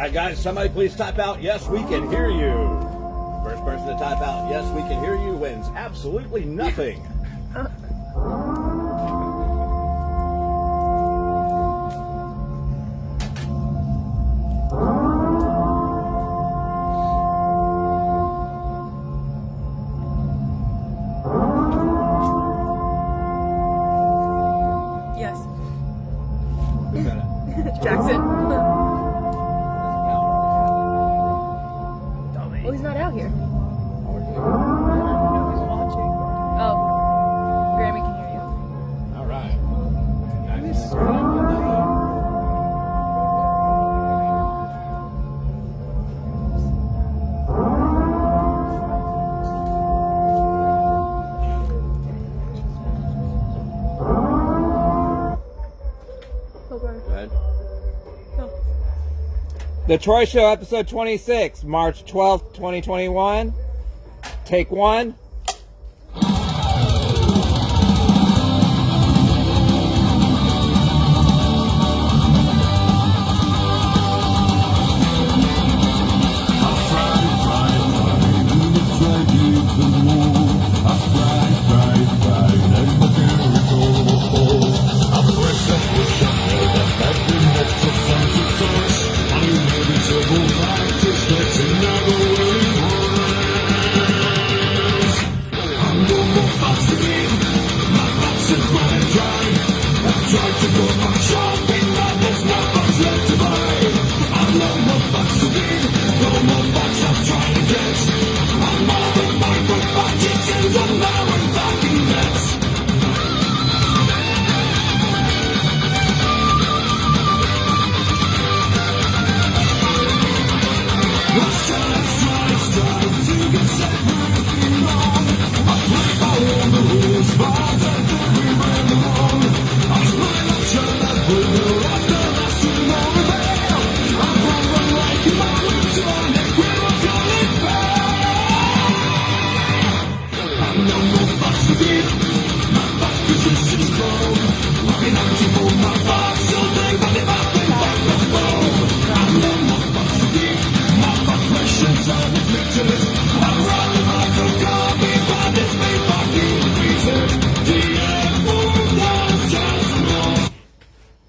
right, guys, somebody please type out, yes, we can hear you. First person to type out, yes, we can hear you, wins absolutely nothing. Yes. Who got it? Jackson. Dummy. Oh, he's not out here. Nobody's watching. Oh. Grammy can hear you. All right. Nice. Oh, Grammy. Go ahead. No. The Troy Show, episode 26, March 12th, 2021. Take one.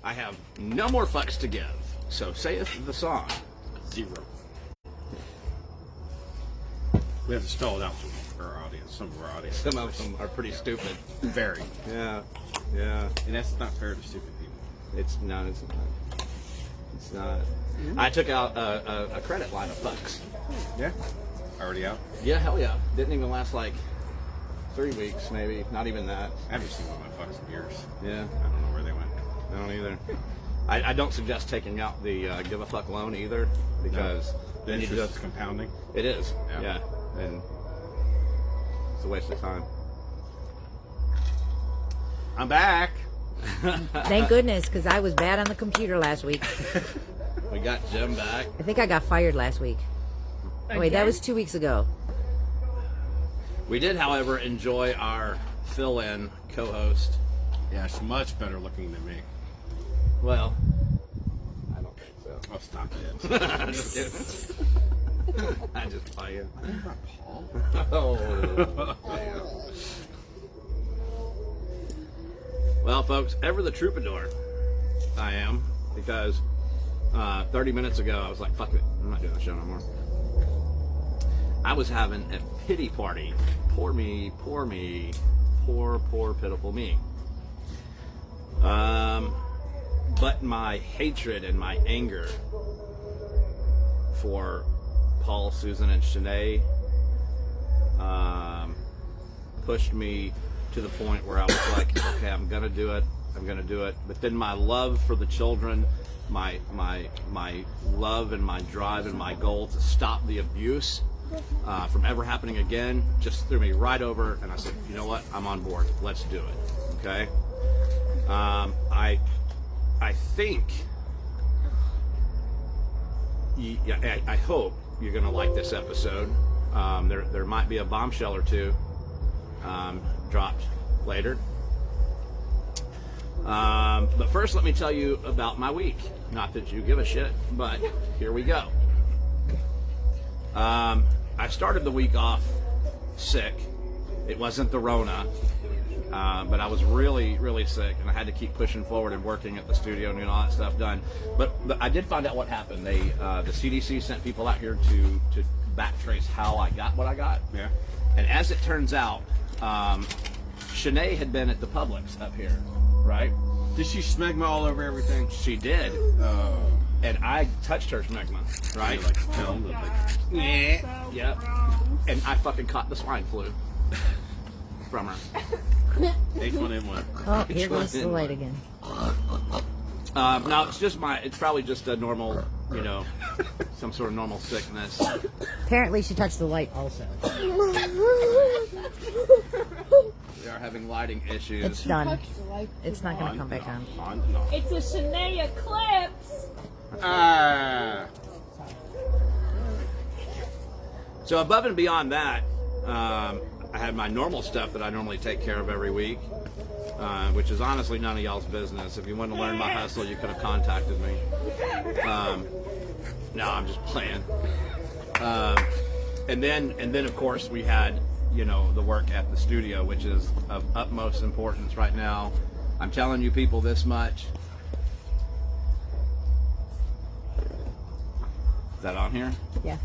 I have no more fucks to give. So saith the song. 0. We have to spell it out for our audience, some of our audience. Some of them are pretty stupid. Very. Yeah. Yeah. And that's not fair to stupid people. It's not. It's not. I took out a credit line of fucks. Yeah. Already out? Yeah, hell yeah. Didn't even last like 3 weeks, maybe. Not even that. I haven't seen one of my fucks in years. Yeah. I don't know where they went. I don't either. I don't suggest taking out the give a fuck loan either, because The then you interest just is compounding. it is. Yeah. Yeah. And it's a waste of time. I'm back. Thank goodness, because I was bad on the computer last week. We got Jim back. I think I got fired last week. Oh, wait, that was 2 weeks ago. We did, however, enjoy our fill-in co-host. Yeah, she's much better looking than me. Well, I don't think so. Oh, stop it. I'm just kidding. I just play you. I'm not Paul. Oh. Well, folks, ever the troubadour I am, because 30 minutes ago I was like, fuck it, I'm not doing the show no more. I was having a pity party. Poor me, poor me, poor pitiful me. But my hatred and my anger for Paul, Susan, and Shanae pushed me to the point where I was like, okay, I'm gonna do it. But then my love for the children, my love and my drive and my goal to stop the abuse from ever happening again just threw me right over, and I said, you know what? I'm on board. Let's do it. Okay. I think. I hope you're gonna like this episode. There might be a bombshell or two dropped later. But first, let me tell you about my week. Not that you give a shit, but here we go. I started the week off sick. It wasn't the Rona, but I was really, really sick, and I had to keep pushing forward and working at the studio and getting all that stuff done. But I did find out what happened. The CDC sent people out here to backtrace how I got what I got. Yeah. And as it turns out, Shanae had been at the Publix up here, right? Did she smegma all over everything? She did. And I touched her smegma, right? Like film. Yeah. Yep. And I fucking caught the swine flu from her. H1N1. Oh, here goes the light again. No, it's probably just a normal, some sort of normal sickness. Apparently, she touched the light also. We are having lighting issues. It's done. It's not going to come back on. No. It's a Shania Eclipse. So above and beyond that, I had my normal stuff that I normally take care of every week, which is honestly none of y'all's business. If you want to learn my hustle, you could have contacted me. No, I'm just playing. And then of course we had, the work at the studio, which is of utmost importance right now. I'm telling you people this much. Is that on here? Yeah.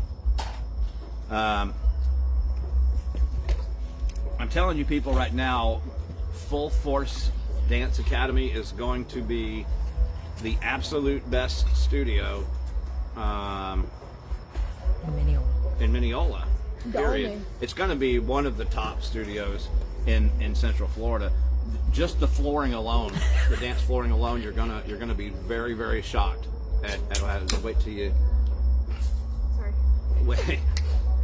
I'm telling you people right now, Full Force Dance Academy is going to be the absolute best studio in Mineola. Period. It's going to be one of the top studios in Central Florida. Just the flooring alone, the dance flooring alone, you're gonna be very, very shocked at wait till you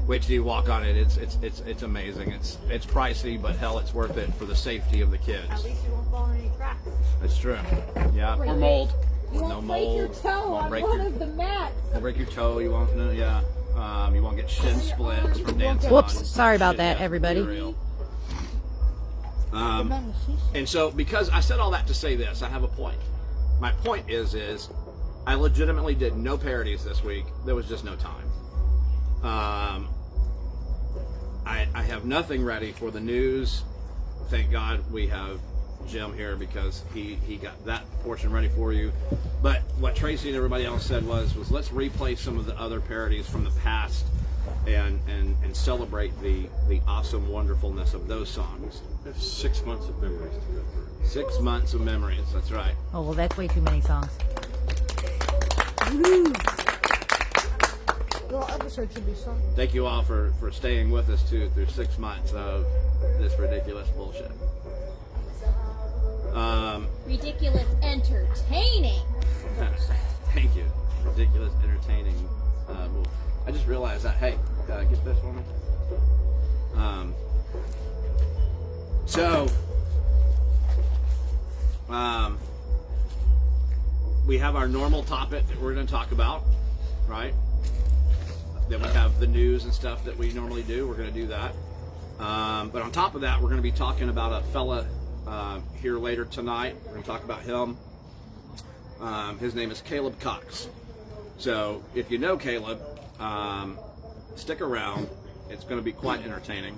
wait till you walk on it. It's amazing. It's pricey, but hell, it's worth it for the safety of the kids. At least you won't fall in any cracks. That's true. Yeah. Or mold. You No won't break your mold. toe Won't on break one your- of the mats. You'll break your toe. You won't. No, yeah. You won't get shin splints from dancing. Whoops, on sorry about shit, that, yeah, everybody. for real. And so, because I said all that to say this, I have a point. My point is I legitimately did no parodies this week. There was just no time. I have nothing ready for the news. Thank God we have Jim here because he got that portion ready for you. But what Tracy and everybody else said was let's replay some of the other parodies from the past and celebrate the awesome wonderfulness of those songs. There's 6 months of memories to go through. 6 months of memories, that's right. Oh, well, that's way too many songs. Well, episode should be sung. Thank you all for staying with us too through 6 months of this ridiculous bullshit. Ridiculous entertaining. Thank you. Ridiculous, entertaining. I just realized that. Hey, get this for me. We have our normal topic that we're going to talk about, right? Then we have the news and stuff that we normally do. We're going to do that. But on top of that, we're going to be talking about a fella here later tonight. We're going to talk about him. His name is Caleb Cox. So if you know Caleb, stick around. It's going to be quite entertaining.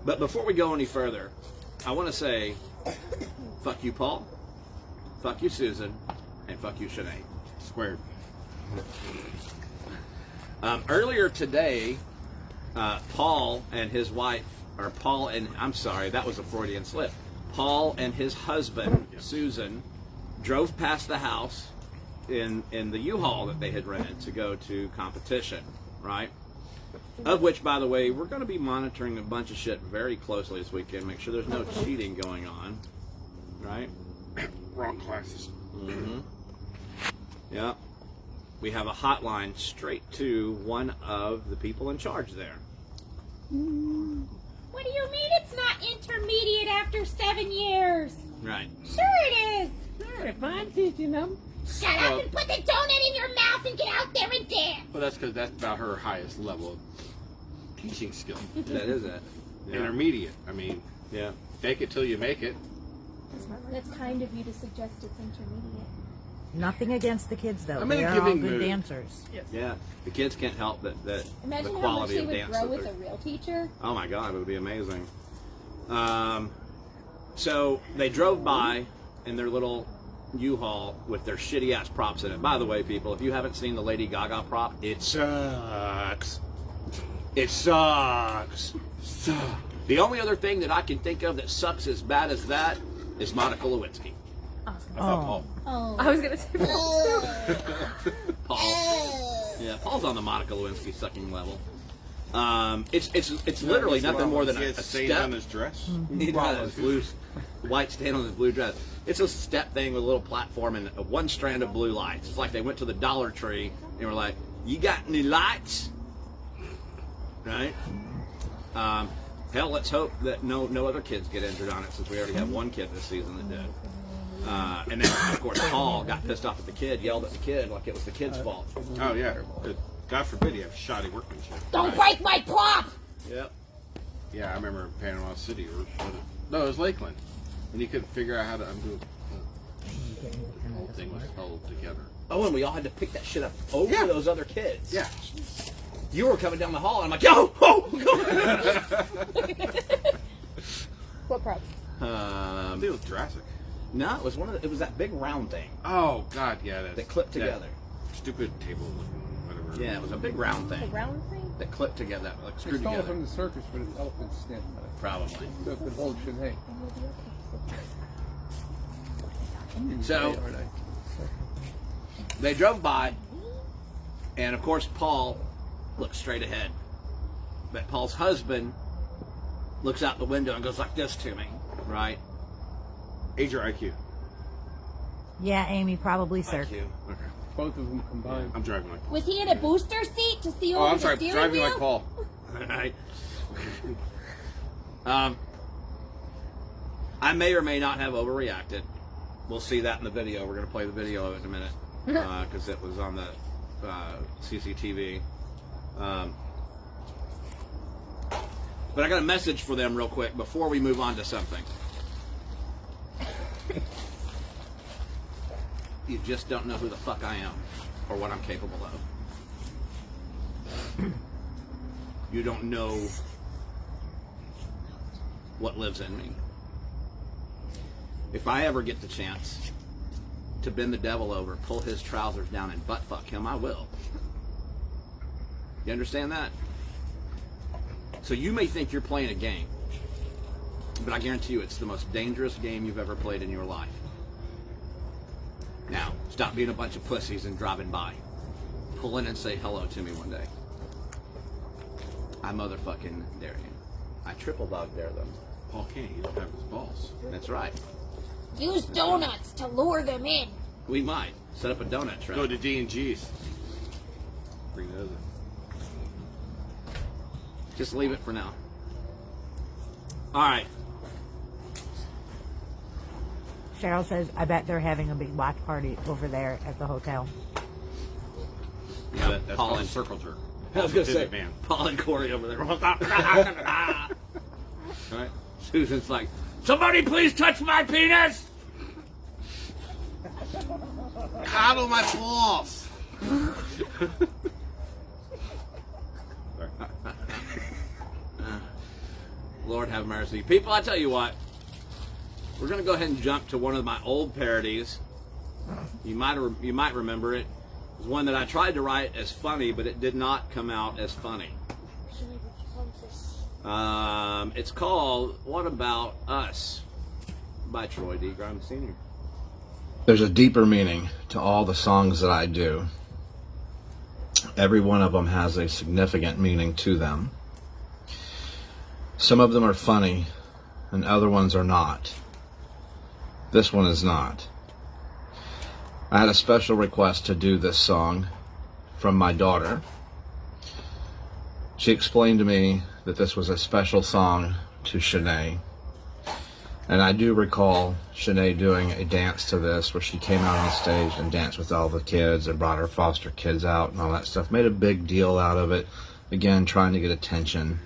But before we go any further, I want to say, fuck you, Paul. Fuck you, Susan. And fuck you, Shanae. Squared. Earlier today, Paul and his wife, or Paul and, I'm sorry, that was a Freudian slip. Paul and his husband, Susan, drove past the house in the U-Haul that they had rented to go to competition, right? Of which, by the way, we're going to be monitoring a bunch of shit very closely this weekend. Make sure there's no cheating going on, right? Wrong classes. Mm-hmm. Yeah. We have a hotline straight to one of the people in charge there. What do you mean it's not intermediate after 7 years? Right. Sure it is. If I'm teaching them. Shut up and put the donut in your mouth and get out there and dance. Well, that's because that's about her highest level of teaching skill. That is it. intermediate. I mean, Yeah. fake it till you make it. That's kind of you to suggest it's intermediate. Nothing against the kids though. I'm in a They are all giving good mood. dancers. Yeah. The kids can't help that the Imagine how much quality they of would dance. grow that with they're- a real teacher. Oh my God, it would be amazing. So they drove by in their little U-Haul with their shitty ass props in it. By the way, people, if you haven't seen the Lady Gaga prop, it sucks. It sucks. The only other thing that I can think of that sucks as bad as that is Monica Lewinsky. I thought Paul. Oh. I was gonna say Paul too. Paul. Yeah, Paul's on the Monica Lewinsky sucking level. It's literally nothing more than He a has stains step. on his dress. He does. Blue, white stain on his blue dress. It's a step thing with a little platform and one strand of blue lights. It's like they went to the Dollar Tree and were like, "You got any lights?" Right? Hell, let's hope that no other kids get injured on it, since we already have one kid this season that did. And then, of course, Paul got pissed off at the kid, yelled at the kid like it was the kid's fault. Oh yeah. God forbid you have shoddy workmanship. Don't break my prop! Yep. Yeah, I remember Panama City, or no, it was Lakeland, and you couldn't figure out how to undo it. The whole thing was held together. Oh, and we all had to pick that shit up over Yeah. those other kids. Yeah. You were coming down the hall, and I'm like, yo, oh! What prop? I think it was Jurassic. No, it was it was that big round thing Oh God, yeah, that clipped together. Stupid table, whatever. Yeah, it was a big round The thing round thing? that clipped together, like They screwed stole it together. from the circus with its elephant skin on it. Probably. So it could hold Sinead. So they drove by, and of course Paul looks straight ahead, but Paul's husband looks out the window and goes like this to me, right? Age or IQ? Yeah, Amy, probably, sir. Thank you. Okay. Both of them combined. I'm driving like Paul. Was he in a booster seat to see Oh, over I'm the sorry. steering Driving wheel? like Paul. Alright. I may or may not have overreacted. We'll see that in the video. We're going to play the video of it in a minute because it was on the CCTV. But I got a message for them real quick before we move on to something. You just don't know who the fuck I am or what I'm capable of. You don't know what lives in me. If I ever get the chance to bend the devil over, pull his trousers down, and butt fuck him, I will. You understand that? So you may think you're playing a game, but I guarantee you it's the most dangerous game you've ever played in your life. Now, stop being a bunch of pussies and driving by. Pull in and say hello to me one day. I motherfucking dare you. I triple dog dare them. Paul can't. He don't have his balls. That's right. Use donuts to lure them in. We might set up a donut truck. Go to D&G's. Bring those in. Just leave it for now. All right. Cheryl says, I bet they're having a big watch party over there at the hotel. Yeah, That's Paul called a and, circle jerk. I was gonna say Pivot man. Paul and Corey over there. Right? Susan's like, somebody please touch my penis. Coddle my balls. Lord have mercy. People, I tell you what, we're going to go ahead and jump to one of my old parodies. You might remember it. It was one that I tried to write as funny, but it did not come out as funny. It's called What About Us by Troy D. Grimes Sr. There's a deeper meaning to all the songs that I do. Every one of them has a significant meaning to them. Some of them are funny, and other ones are not. This one is not. I had a special request to do this song from my daughter. She explained to me that this was a special song to Shanae. And I do recall Shanae doing a dance to this where she came out on stage and danced with all the kids and brought her foster kids out and all that stuff. Made a big deal out of it. Again, trying to get attention.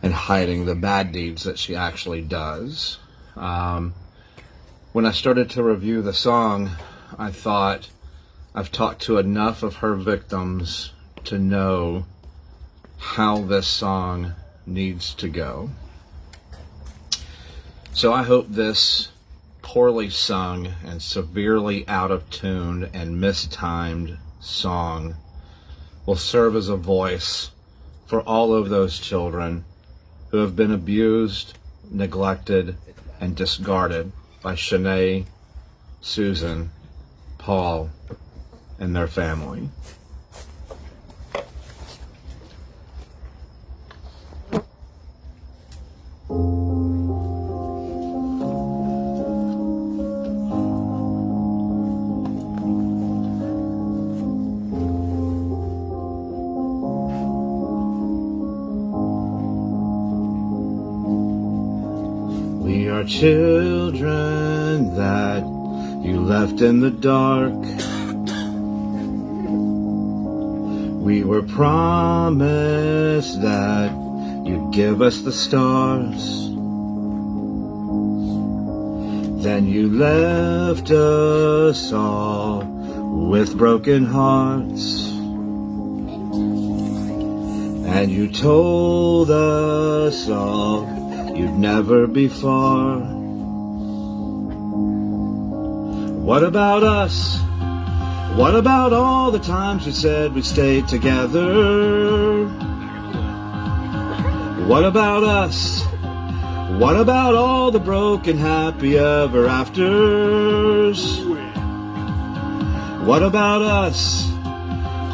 and hiding the bad deeds that she actually does. When I started to review the song, I thought, I've talked to enough of her victims to know how this song needs to go. So I hope this poorly sung and severely out of tune and mistimed song will serve as a voice for all of those children who have been abused, neglected, and discarded by Shanae, Susan, Paul, and their family. We are children that you left in the dark. We were promised that you'd give us the stars. Then you left us all with broken hearts. And you told us all you'd never be far. What about us? What about all the times you said we'd stay together? What about us? What about all the broken happy ever afters? What about us?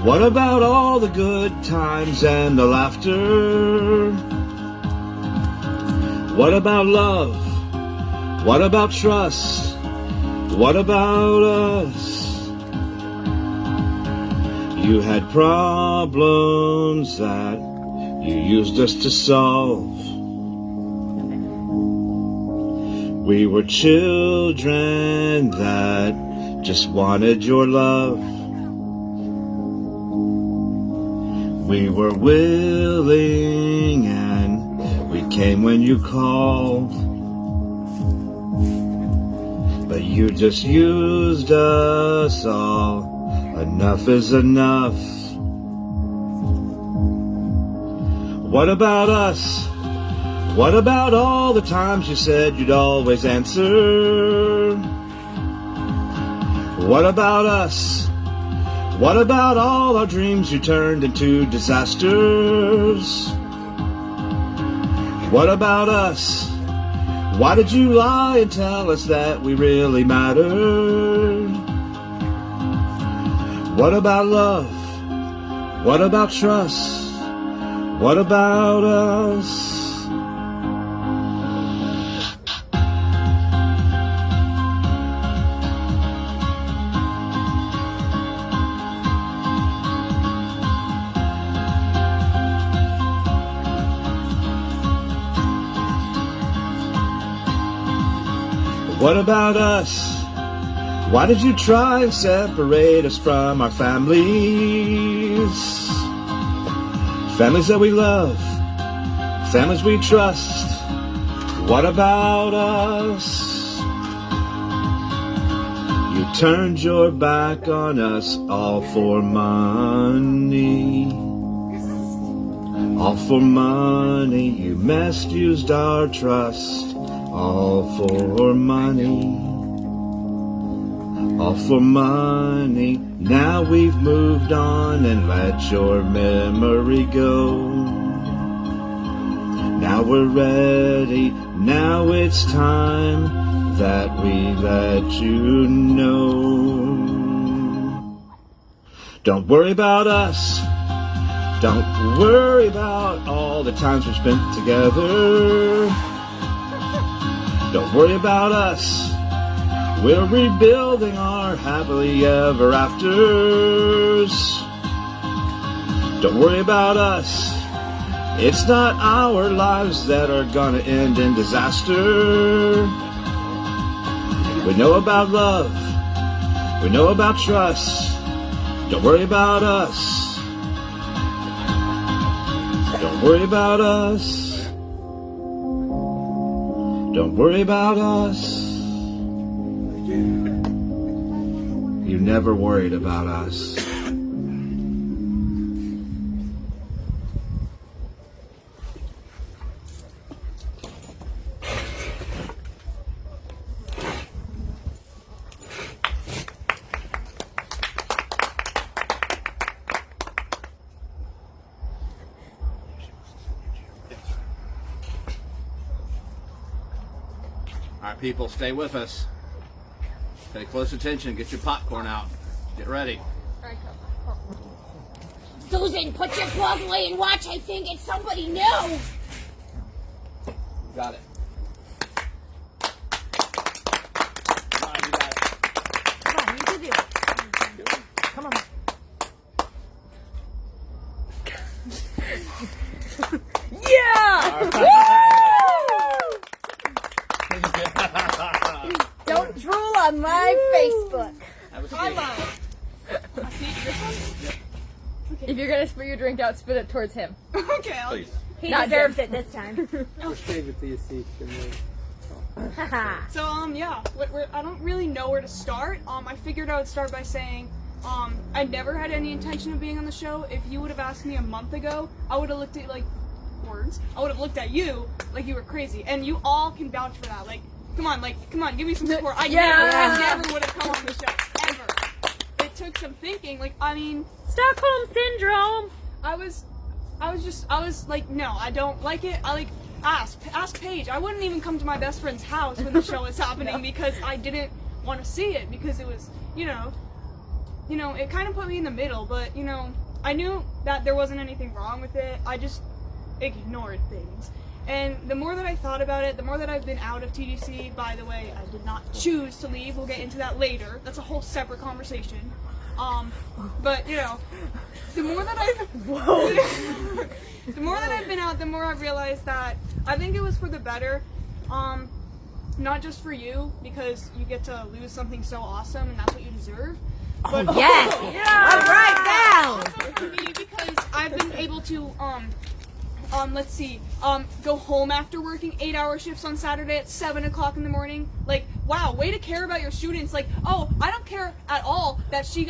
What about all the good times and the laughter? What about love? What about trust? What about us? You had problems that you used us to solve. We were children that just wanted your love. We were willing and we came when you called. But you just used us all. Enough is enough. What about us? What about all the times you said you'd always answer? What about us? What about all our dreams you turned into disasters? What about us? Why did you lie and tell us that we really mattered? What about love? What about trust? What about us? What about us? Why did you try and separate us from our families? Families that we love, families we trust. What about us? You turned your back on us all for money. All for money, you misused our trust. All for money. All for money. Now we've moved on and let your memory go. Now we're ready. Now it's time that we let you know. Don't worry about us. Don't worry about all the times we spent together. Don't worry about us. We're rebuilding our happily ever afters. Don't worry about us. It's not our lives that are gonna end in disaster. We know about love. We know about trust. Don't worry about us. Don't worry about us. Don't worry about us. You never worried about us. All right, people, stay with us. Pay close attention. Get your popcorn out. Get ready. Susan, put your claws away and watch. I think it's somebody new. Got it. Come on, you got it. Come on, you can do it. Come on. Yeah! Don't drool on my Facebook. If you're gonna spit your drink out, spit it towards him. Okay, I'll Please. He Not deserves it this time. Just save it to your seat. So yeah, I don't really know where to start. I figured I would start by saying, I never had any intention of being on the show. If you would have asked me a month ago, I would have looked at I would have looked at you like you were crazy, and you all can vouch for that. Like, come on, give me some support. I never would have come on the show ever. It took some thinking. Stockholm syndrome. I was like, no, I don't like it. I ask Paige. I wouldn't even come to my best friend's house when the show was happening because I didn't want to see it because it was, it kind of put me in the middle. But I knew that there wasn't anything wrong with it. I just ignored things. And the more that I thought about it, the more that I've been out of TDC. By the way, I did not choose to leave. We'll get into that later. That's a whole separate conversation. But the more that I've been out, the more I've realized that I think it was for the better. Not just for you, because you get to lose something so awesome and that's what you deserve. But Yes! All right, now! also for me, because I've been able to go home after working 8-hour shifts on Saturday at 7 o'clock in the morning. Like, wow, way to care about your students. Like, oh, I don't care at all that she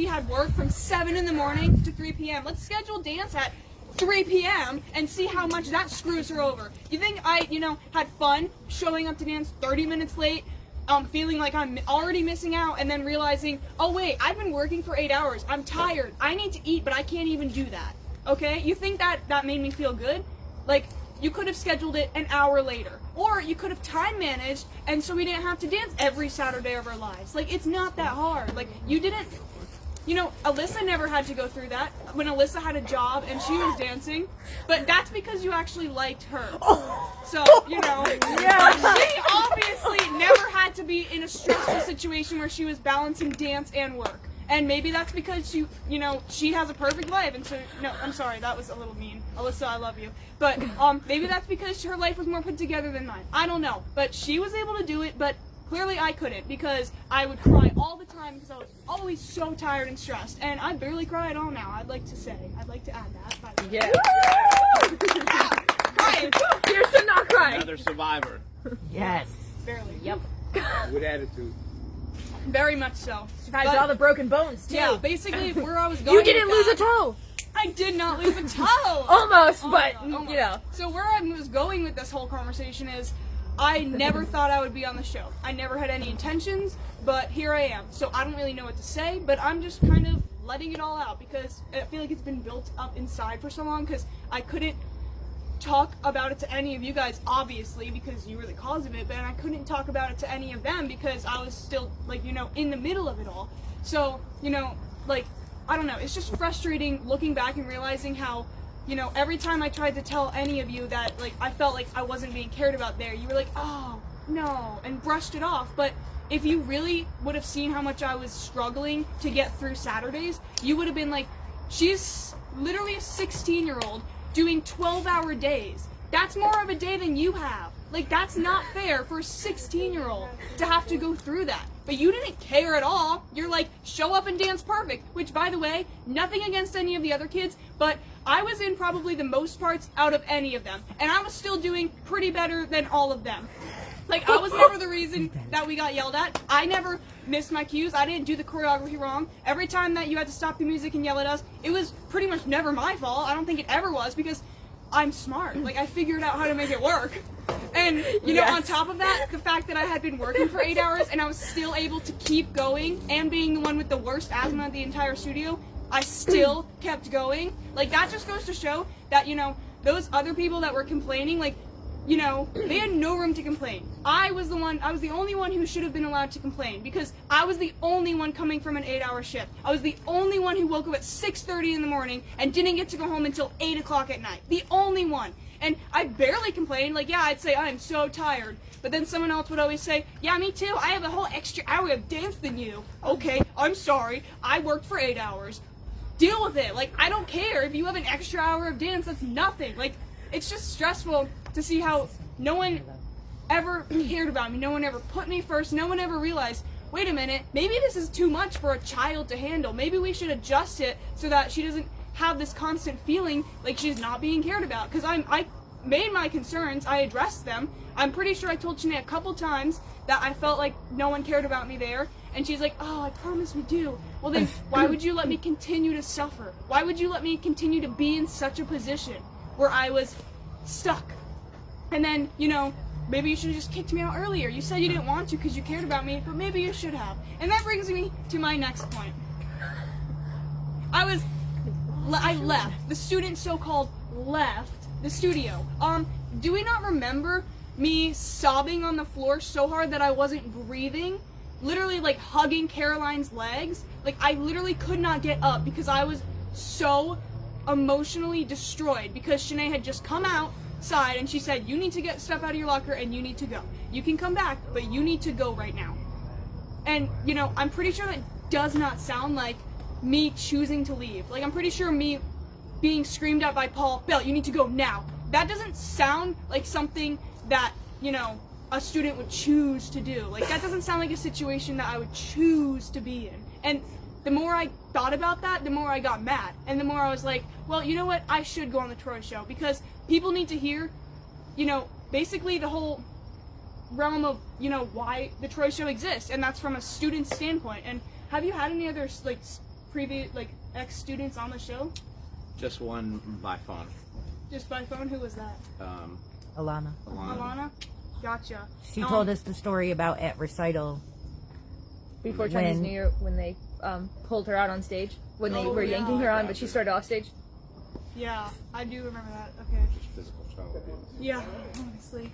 had work from 7 in the morning to 3 p.m. Let's schedule dance at 3 p.m. and see how much that screws her over. You think I, had fun showing up to dance 30 minutes late, feeling like I'm already missing out, and then realizing, oh wait, I've been working for 8 hours. I'm tired. I need to eat, but I can't even do that. Okay? You think that made me feel good? Like, you could have scheduled it an hour later. Or you could have time managed, and so we didn't have to dance every Saturday of our lives. Like, it's not that hard. Like, you didn't... Alyssa never had to go through that when Alyssa had a job and she was dancing. But that's because you actually liked her. So, she obviously never had to be in a stressful situation where she was balancing dance and work. And maybe that's because she has a perfect life, and so, no, I'm sorry, that was a little mean. Alyssa, I love you. But, maybe that's because her life was more put together than mine. I don't know. But she was able to do it, but clearly I couldn't, because I would cry all the time because I was always so tired and stressed. And I barely cry at all now, I'd like to add that, by the way. Yeah. Crying. Here's to not crying. Another survivor. Yes. Barely. Yep. With attitude. Very much so. Survived all the broken bones too. Yeah, basically where I was going You didn't with lose that- a toe. I did not lose a toe. Almost, but Almost. So where I was going with this whole conversation is, I never thought I would be on the show. I never had any intentions, but here I am. So I don't really know what to say, but I'm just kind of letting it all out because I feel like it's been built up inside for so long because I couldn't talk about it to any of you guys, obviously, because you were the cause of it, but I couldn't talk about it to any of them because I was still, in the middle of it all. So, I don't know, it's just frustrating looking back and realizing how, every time I tried to tell any of you that, I felt like I wasn't being cared about there, you were like, oh, no, and brushed it off. But if you really would have seen how much I was struggling to get through Saturdays, you would have been like, she's literally a 16-year-old doing 12-hour days. That's more of a day than you have. That's not fair for a 16-year-old to have to go through that. But you didn't care at all. You're like, show up and dance perfect. Which, by the way, nothing against any of the other kids, but I was in probably the most parts out of any of them, and I was still doing pretty better than all of them. Like, I was never the reason that we got yelled at. I never missed my cues. I didn't do the choreography wrong. Every time that you had to stop the music and yell at us, it was pretty much never my fault. I don't think it ever was, because I'm smart. Like, I figured out how to make it work. And, you know, on top of that, the fact that I had been working for 8 hours and I was still able to keep going, and being the one with the worst asthma in the entire studio, I still kept going. Like, that just goes to show that, you know, those other people that were complaining, like, you know, they had no room to complain. I was the only one who should have been allowed to complain, because I was the only one coming from an 8-hour shift. I was the only one who woke up at 6:30 in the morning and didn't get to go home until 8 o'clock at night. The only one. And I barely complained. Like, yeah, I'd say, I'm so tired. But then someone else would always say, yeah, me too. I have a whole extra hour of dance than you. Okay, I'm sorry. I worked for 8 hours. Deal with it. Like, I don't care. If you have an extra hour of dance, that's nothing. Like, it's just stressful to see how no one ever cared about me. No one ever put me first. No one ever realized, wait a minute, maybe this is too much for a child to handle. Maybe we should adjust it so that she doesn't have this constant feeling like she's not being cared about. Because I made my concerns. I addressed them. I'm pretty sure I told Shanae a couple times that I felt like no one cared about me there. And she's like, oh, I promise we do. Well then, why would you let me continue to suffer? Why would you let me continue to be in such a position where I was stuck? And then, you know, maybe you should have just kicked me out earlier. You said you didn't want to because you cared about me, but maybe you should have. And that brings me to my next point. I left. The student so-called left the studio. Do we not remember me sobbing on the floor so hard that I wasn't breathing? Literally, like, hugging Caroline's legs. Like, I literally could not get up because I was so emotionally destroyed, because Shanae had just come outside and she said, you need to get stuff out of your locker and you need to go. You can come back, but you need to go right now. And, you know, I'm pretty sure that does not sound like me choosing to leave. Like, I'm pretty sure me being screamed at by Paul, Belle, you need to go now. That doesn't sound like something that, you know, a student would choose to do. Like, that doesn't sound like a situation that I would choose to be in. And the more I thought about that, the more I got mad. And the more I was like, well, you know what? I should go on the Troy Show, because people need to hear, you know, basically the whole realm of, you know, why the Troy Show exists. And that's from a student standpoint. And have you had any other, like, previous, like, ex-students on the show? Just one by phone. Just by phone? Who was that? Alana. Alana? Gotcha. She told us the story about at recital. Before Chinese New Year, when they pulled her out on stage, when they were yanking her on, but she started off stage. Yeah, I do remember that. Okay. Physical child abuse. Yeah, honestly.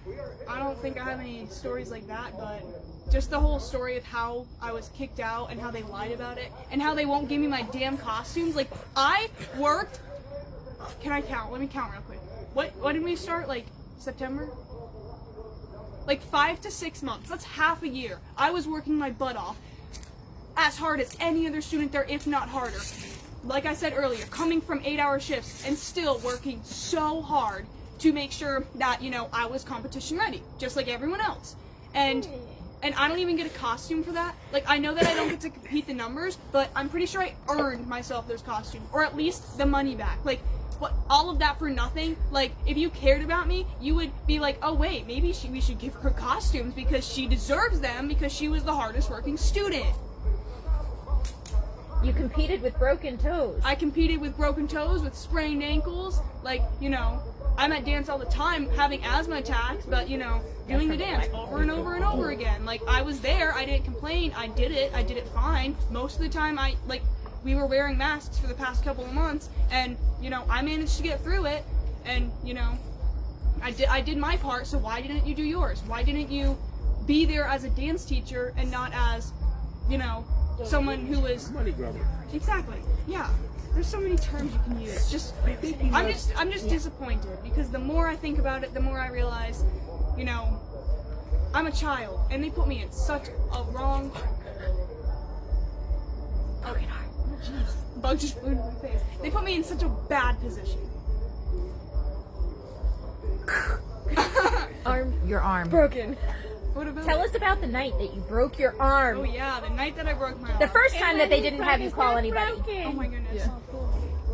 I don't think I have any stories like that, but just the whole story of how I was kicked out and how they lied about it and how they won't give me my damn costumes. Like, I worked... Can I count? Let me count real quick. What did we start? Like, September? Like 5 to 6 months. That's half a year. I was working my butt off as hard as any other student there, if not harder. Like I said earlier, coming from 8-hour shifts and still working so hard to make sure that, you know, I was competition ready, just like everyone else. And I don't even get a costume for that. Like, I know that I don't get to compete the numbers, but I'm pretty sure I earned myself those costumes, or at least the money back. Like, what, all of that for nothing? Like, if you cared about me, you would be like, oh wait, maybe we should give her costumes because she deserves them, because she was the hardest working student. You competed with broken toes. I competed with broken toes, with sprained ankles. Like, you know, I'm at dance all the time having asthma attacks, but, you know, doing the dance over and over and over again. Like, I was there, I didn't complain, I did it fine. Most of the time, we were wearing masks for the past couple of months, and, you know, I managed to get through it, and, you know, I did my part, so why didn't you do yours? Why didn't you be there as a dance teacher and not as, you know, someone who was... Money grubber. Exactly, yeah. There's so many terms you can use. I'm just disappointed, because the more I think about it, the more I realize, you know, I'm a child, and they put me in such a wrong... Okay, jeez, bug just flew into my face. They put me in such a bad position. Your arm. Broken. What about Tell it? us about the night that you broke your arm. Oh yeah, the night that I broke my arm. The first time that they didn't have you call anybody. Oh my goodness.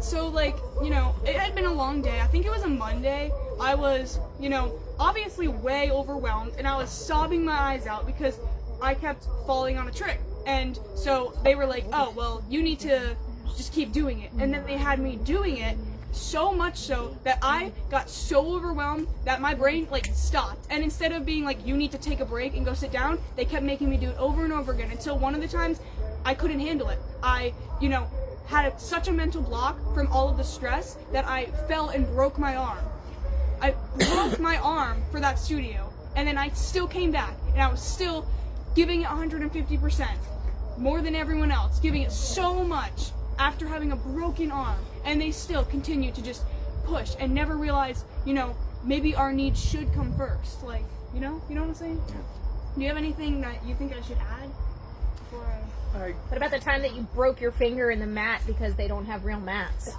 So, like, you know, it had been a long day. I think it was a Monday. I was, you know, obviously way overwhelmed, and I was sobbing my eyes out because I kept falling on a trick. And so they were like, oh, well, you need to just keep doing it. And then they had me doing it so much so that I got so overwhelmed that my brain, like, stopped. And instead of being like, you need to take a break and go sit down, they kept making me do it over and over again until one of the times I couldn't handle it. I, you know, had such a mental block from all of the stress that I fell and broke my arm. I broke my arm for that studio, and then I still came back, and I was still giving it 150%, more than everyone else, giving it so much after having a broken arm, and they still continue to just push and never realize, you know, maybe our needs should come first. Like, you know what I'm saying? Do you have anything that you think I should add before I... What about the time that you broke your finger in the mat because they don't have real mats?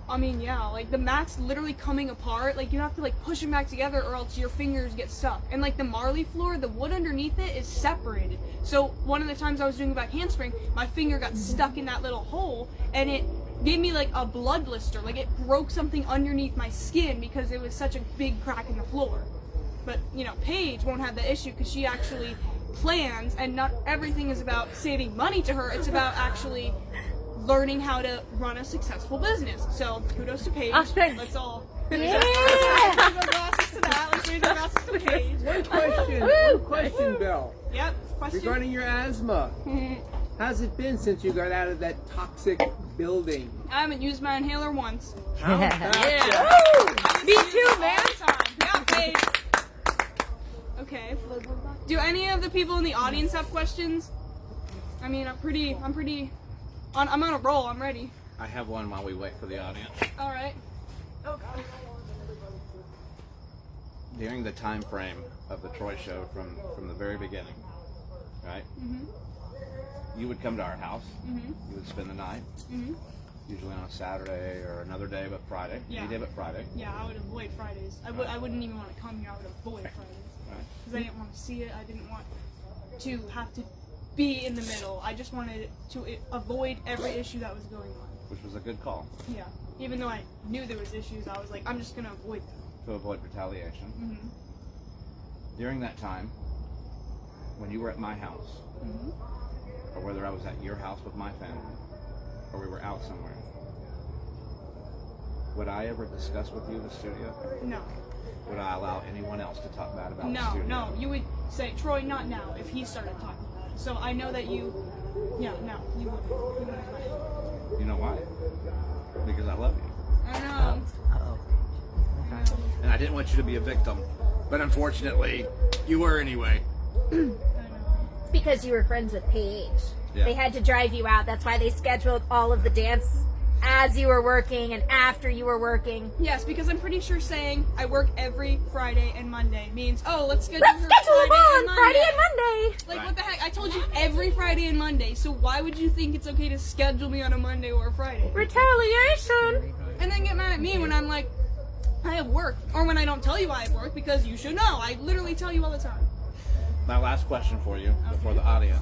I mean, yeah, like the mat's literally coming apart. Like you have to like push them back together or else your fingers get stuck. And like the Marley floor, the wood underneath it is separated. So one of the times I was doing a back handspring, my finger got stuck in that little hole and it gave me like a blood blister. Like it broke something underneath my skin because it was such a big crack in the floor. But, you know, Paige won't have the issue because she actually plans, and not everything is about saving money to her. It's about actually learning how to run a successful business. So kudos to Paige. Let's all raise our glasses to that. Let's raise our glasses to Paige. One question, Bill. Yep. Question. Regarding your asthma, how's it been since you got out of that toxic building? I haven't used my inhaler once. Yeah. Me too, man. Yeah, Paige. Okay. Do any of the people in the audience have questions? I mean, I'm on a roll. I'm ready. I have one while we wait for the audience. All right. Oh God. During the time frame of the Troy show from the very beginning, right? Mhm. You would come to our house. Mhm. You would spend the night, Mhm. usually on a Saturday or another day but Friday. Yeah. Any day but Friday. Yeah, I would avoid Fridays. I wouldn't even want to come here. I would avoid Fridays Right. because I didn't want to see it. I didn't want to have to be in the middle. I just wanted to avoid every issue that was going on. Which was a good call Yeah. Even though I knew there was issues, I was like, I'm just gonna avoid them. to avoid retaliation. Mhm. During that time, when you were at my house, Mhm. or whether I was at your house with my family, or we were out somewhere, would I ever discuss with you the studio? No. Would I allow anyone else to talk bad about the No. studio? No. You would say, Troy, not now. If he started talking about it, so I know that you. Yeah. No. You wouldn't. You wouldn't let it. You know why? Because I love you. I know. And I didn't want you to be a victim. But unfortunately, you were anyway. I know. It's because you were friends with Paige. Yeah. They had to drive you out. That's why they scheduled all of the dance as you were working and after you were working. Yes, because I'm pretty sure saying I work every Friday and Monday means, oh, let's schedule Let's her schedule them Friday on and Monday. Friday and Monday. Like, Right. what the heck? I told you every Friday and Monday, so why would you think it's okay to schedule me on a Monday or a Friday? Retaliation. And then get mad at me when I'm like, I have work. Or when I don't tell you I have work, because you should know. I literally tell you all the time. My last question for you, before the audience.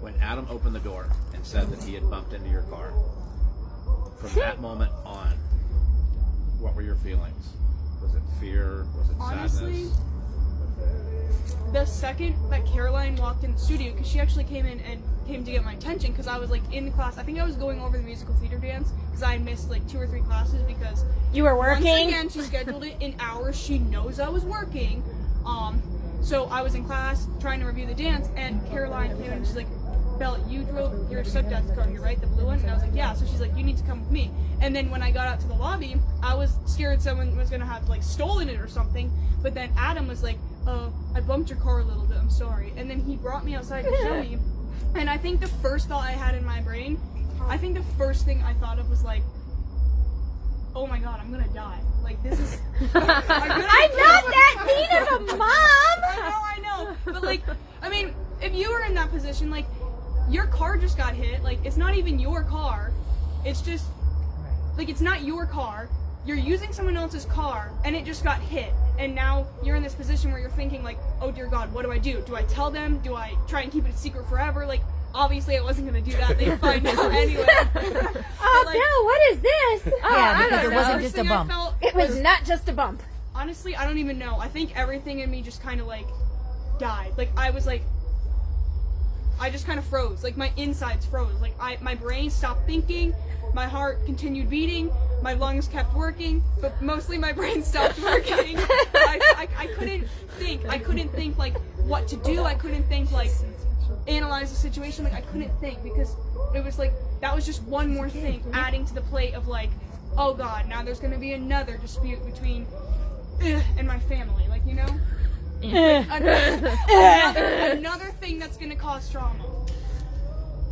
When Adam opened the door and said that he had bumped into your car, from that moment on, what were your feelings? Was it fear? Was it Honestly, sadness? the second that Caroline walked in the studio, because she actually came in and came to get my attention, because I was like in the class. I think I was going over the musical theater dance, because I missed like 2 or 3 classes because You were once working. again she scheduled it in hours. She knows I was working. So I was in class trying to review the dance, and Caroline came in and she's like, Belle, you drove your stepdad's car here, right? The blue one? And I was like, yeah. So she's like, you need to come with me. And then when I got out to the lobby, I was scared someone was going to have like stolen it or something. But then Adam was like, I bumped your car a little bit, I'm sorry. And then he brought me outside to show me. And I think the first thought I had in my brain, I think the first thing I thought of was like, oh my God, I'm going to die. Like, this is... I'm not that mean of a mom. I know. But like, I mean, if you were in that position, like, your car just got hit. Like, it's not even your car. It's just, like, it's not your car. You're using someone else's car, and it just got hit. And now you're in this position where you're thinking, like, oh dear God, what do I do? Do I tell them? Do I try and keep it a secret forever? Like, obviously I wasn't gonna do that. They'd find out anyway. Oh like- no, what is this? Oh, Yeah, I because don't it know. wasn't First just a thing I bump. felt It was not just a bump. honestly, I don't even know. I think everything in me just kind of like died. Like I was like, I just kind of froze. Like my insides froze. Like my brain stopped thinking. My heart continued beating. My lungs kept working, but mostly my brain stopped working. I couldn't think. I couldn't think like what to do. I couldn't think like analyze the situation. Like I couldn't think because it was like that was just one more thing adding to the plate of like, oh God, now there's gonna be another dispute between and my family. Like you know, another thing that's gonna cause trauma.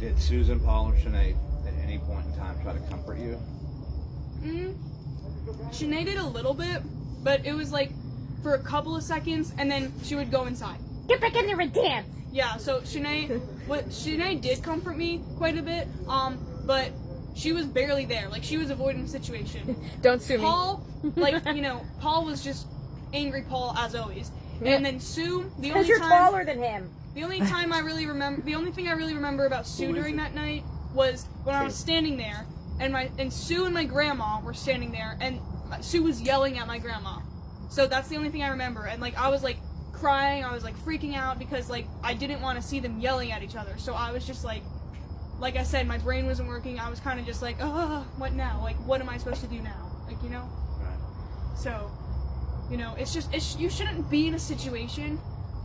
Did Susan, Paul, and Shanae at any point in time try to comfort you? Shanae did a little bit, but it was like for a couple of seconds, and then she would go inside. Get back in there and dance. Yeah, so Shanae did comfort me quite a bit, but she was barely there. Like she was avoiding the situation. Don't sue me. Paul, like you know, Paul was just angry Paul as always, and then Sue. The Because only you're time, taller than him. the only time I really remember, the only thing I really remember about Sue during that night was when I was standing there, and Sue and my grandma were standing there, and Sue was yelling at my grandma. So that's the only thing I remember, and like I was like crying, I was like freaking out because like I didn't want to see them yelling at each other. So I was just like I said, my brain wasn't working. I was kind of just like, oh, what now? Like, what am I supposed to do now? Like, you know. Right. So, you know, you shouldn't be in a situation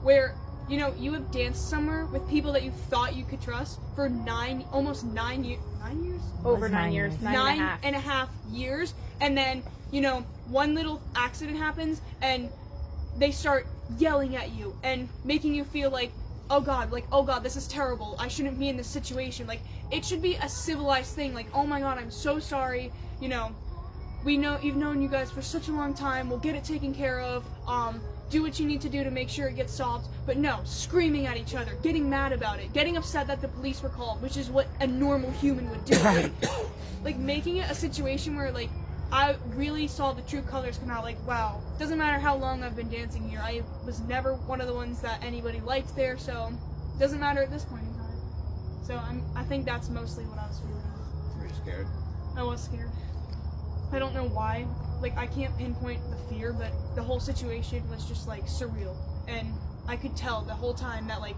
where, you know, you have danced somewhere with people that you thought you could trust for almost 9 years. 9 years? Over Was 9 9 years. years. 9.5. years, and then, you know, one little accident happens, and they start yelling at you and making you feel like, oh God, this is terrible. I shouldn't be in this situation. Like, it should be a civilized thing. Like, oh my God, I'm so sorry. You know, you've known you guys for such a long time. We'll get it taken care of. Do what you need to do to make sure it gets solved. But no, screaming at each other, getting mad about it, getting upset that the police were called, which is what a normal human would do. Like, making it a situation where, like, I really saw the true colors come out. Like, wow, doesn't matter how long I've been dancing here. I was never one of the ones that anybody liked there, so it doesn't matter at this point in time. So I think that's mostly what I was feeling. Were you scared? I was scared. I don't know why. Like, I can't pinpoint the fear, but the whole situation was just, like, surreal. And I could tell the whole time that, like,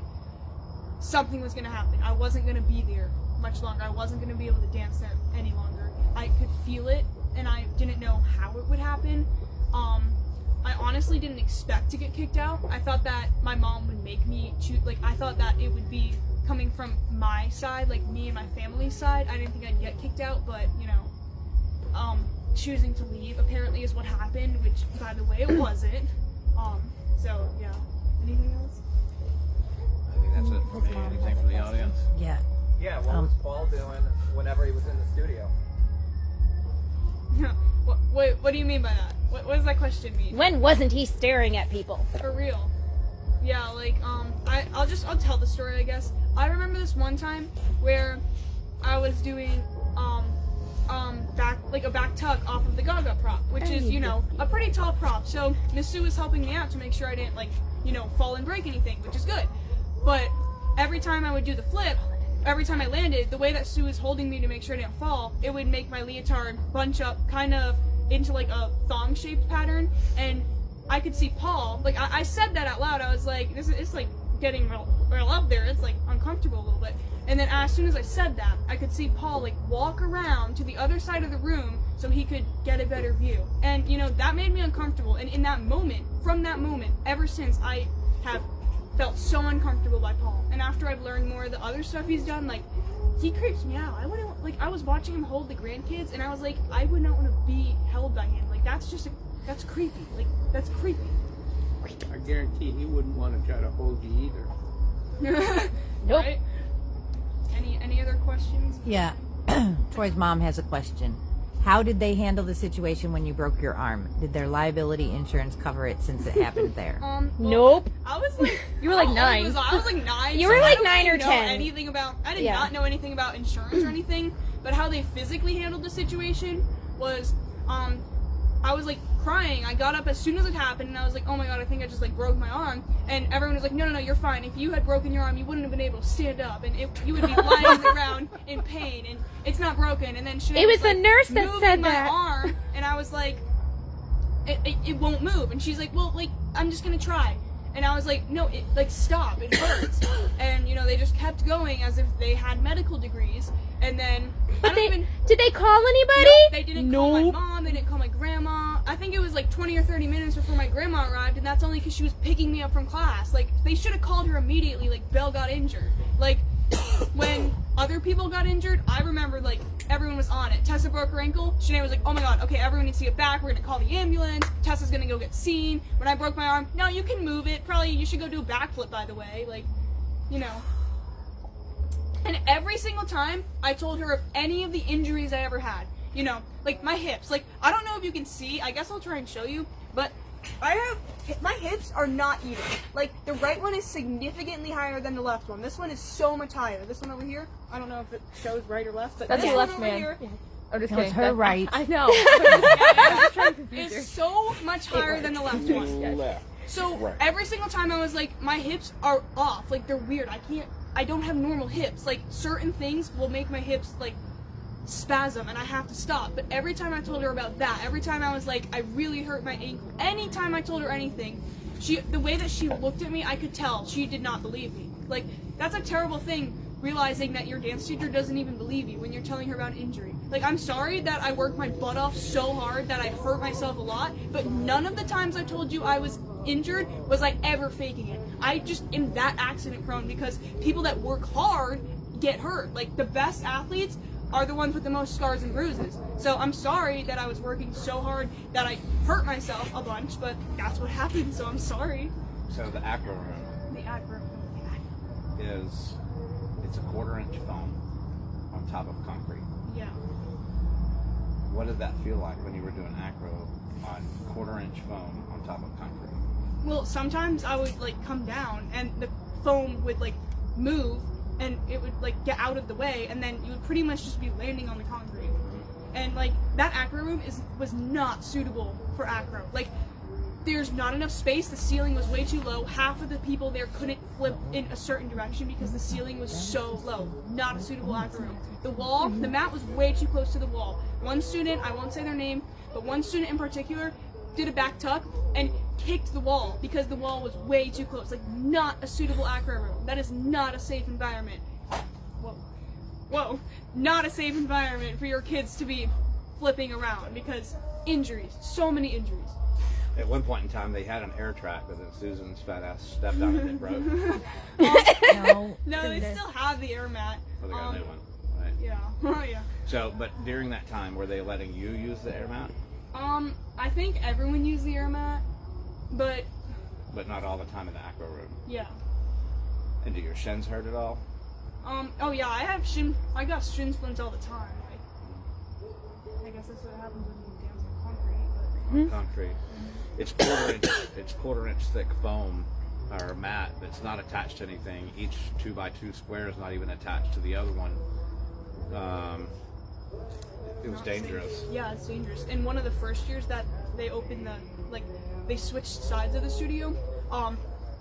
something was going to happen. I wasn't going to be there much longer. I wasn't going to be able to dance there any longer. I could feel it, and I didn't know how it would happen. I honestly didn't expect to get kicked out. I thought that my mom would make me choose. Like, I thought that it would be coming from my side, like me and my family's side. I didn't think I'd get kicked out, but, you know, choosing to leave apparently is what happened, which, by the way, it wasn't. So, yeah. Anything else? I think that's it for me. Anything from the audience? Yeah. Yeah, what was Paul doing whenever he was in the studio? What do you mean by that? What does that question mean? When wasn't he staring at people? For real. Yeah, like, I'll tell the story, I guess. I remember this one time where I was doing, a back tuck off of the Gaga prop, which is, you know, a pretty tall prop. So Miss Sue was helping me out to make sure I didn't, like, you know, fall and break anything, which is good. But every time I would do the flip, every time I landed, the way that Sue was holding me to make sure I didn't fall, it would make my leotard bunch up kind of into like a thong-shaped pattern, and I could see Paul, like, I said that out loud. I was like, it's like getting real up there. It's like uncomfortable a little bit. And then as soon as I said that, I could see Paul like walk around to the other side of the room so he could get a better view. And, you know, that made me uncomfortable. And in that moment, from that moment, ever since, I have felt so uncomfortable by Paul. And after I've learned more of the other stuff he's done, like, he creeps me out. I wouldn't, like, I was watching him hold the grandkids, and I was like, I would not want to be held by him. Like, that's that's creepy. Like, that's creepy. I guarantee he wouldn't want to try to hold you either. Nope. Right? Any other questions? Yeah. Troy's mom has a question. How did they handle the situation when you broke your arm? Did their liability insurance cover it since it happened there? Well, Nope. I was like, You were like how old 9. was I was like 9. You so were I like don't 9 or really know 10. Anything about? I did Yeah. not know anything about insurance or anything. But how they physically handled the situation was, I was like crying. I got up as soon as it happened, and I was like, oh my god, I think I just like broke my arm. And everyone was like, no, you're fine. If you had broken your arm, you wouldn't have been able to stand up, and you would be lying on the ground in pain. And it's not broken. And then It was the nurse that moving said my that. arm, and I was like, it won't move. And she's like, well, like, I'm just gonna try. And I was like, no, like, stop, it hurts. And, you know, they just kept going as if they had medical degrees. And then, Did they call anybody? no, they didn't call my mom, they didn't call my grandma. I think it was like 20 or 30 minutes before my grandma arrived, and that's only because she was picking me up from class. Like, they should have called her immediately, like, Belle got injured. Like, when other people got injured, I remember, like, everyone was on it. Tessa broke her ankle. Shanae was like, oh my god, okay, everyone needs to get back. We're going to call the ambulance. Tessa's going to go get seen. When I broke my arm, no, you can move it. Probably you should go do a backflip, by the way. Like, you know. And every single time, I told her of any of the injuries I ever had. You know, like my hips. Like, I don't know if you can see. I guess I'll try and show you. But my hips are not even. Like, the right one is significantly higher than the left one. This one is so much higher. This one over here, I don't know if it shows right or left, but That's this your one left, over man. here I'm just No, it's kidding. her right. I know. I was trying to confuse her. is so much higher than the left one. Left. So every single time I was like, my hips are off. Like, they're weird. I don't have normal hips. Like, certain things will make my hips, like, spasm, and I have to stop. But every time I told her about that, every time I was like, I really hurt my ankle, anytime I told her anything, the way that she looked at me, I could tell she did not believe me. Like, that's a terrible thing, realizing that your dance teacher doesn't even believe you when you're telling her about injury. Like, I'm sorry that I worked my butt off so hard that I hurt myself a lot, but none of the times I told you I was injured was I ever faking it. I just am that accident prone because people that work hard get hurt. Like, the best athletes are the ones with the most scars and bruises. So I'm sorry that I was working so hard that I hurt myself a bunch, but that's what happened, so I'm sorry. So the acro room The acro. it's a 1/4 inch foam on top of concrete. Yeah. What did that feel like when you were doing acro on 1/4 inch foam on top of concrete? Well, sometimes I would, like, come down and the foam would, like, move and it would, like, get out of the way, and then you would pretty much just be landing on the concrete. And, like, that acro room was not suitable for acro. Like, there's not enough space, the ceiling was way too low, half of the people there couldn't flip in a certain direction because the ceiling was so low. Not a suitable acro room. The mat was way too close to the wall. One student, I won't say their name, but one student in particular did a back tuck and kicked the wall because the wall was way too close. Like, not a suitable acro room. That is not a safe environment. Whoa. Not a safe environment for your kids to be flipping around because injuries. So many injuries. At one point in time, they had an air track, but then Susan's fat ass stepped on it and it broke. No. No, they still have the air mat. So they got a new one. Right? Yeah. Yeah. So, but during that time, were they letting you use the air mat? I think everyone used the air mat, but But not all the time in the acro room. yeah. And do your shins hurt at all? Oh yeah, I got shin splints all the time. Like, I guess that's what happens when you dance on concrete. On concrete. It's 1/4 inch thick foam or mat that's not attached to anything. Each 2x2 square is not even attached to the other one. It was dangerous. Yeah, it's dangerous. And one of the first years that they opened they switched sides of the studio.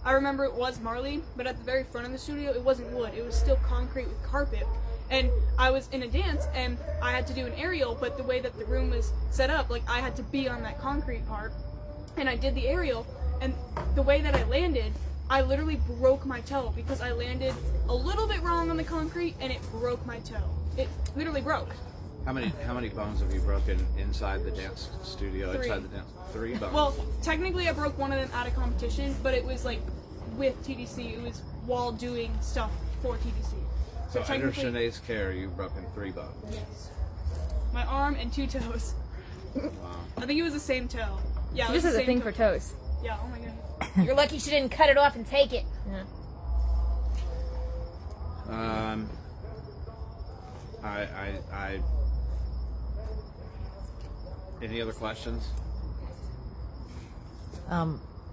I remember it was Marley, but at the very front of the studio, it wasn't wood. It was still concrete with carpet. And I was in a dance, and I had to do an aerial, but the way that the room was set up, like, I had to be on that concrete part. And I did the aerial, and the way that I landed, I literally broke my toe because I landed a little bit wrong on the concrete, and it broke my toe. It literally broke. How many bones have you broken inside the dance studio? 3. Inside the dance, 3 bones. Well, technically I broke one of them at a competition, but it was like with TDC. It was while doing stuff for TDC. so under technically- Shanae's care, you've broken 3 bones. Yes. My arm and 2 toes. Wow. I think it was the same toe. Yeah, it She was just the has a same thing toe. for toes. Yeah, oh my goodness. You're lucky she didn't cut it off and take it. Any other questions?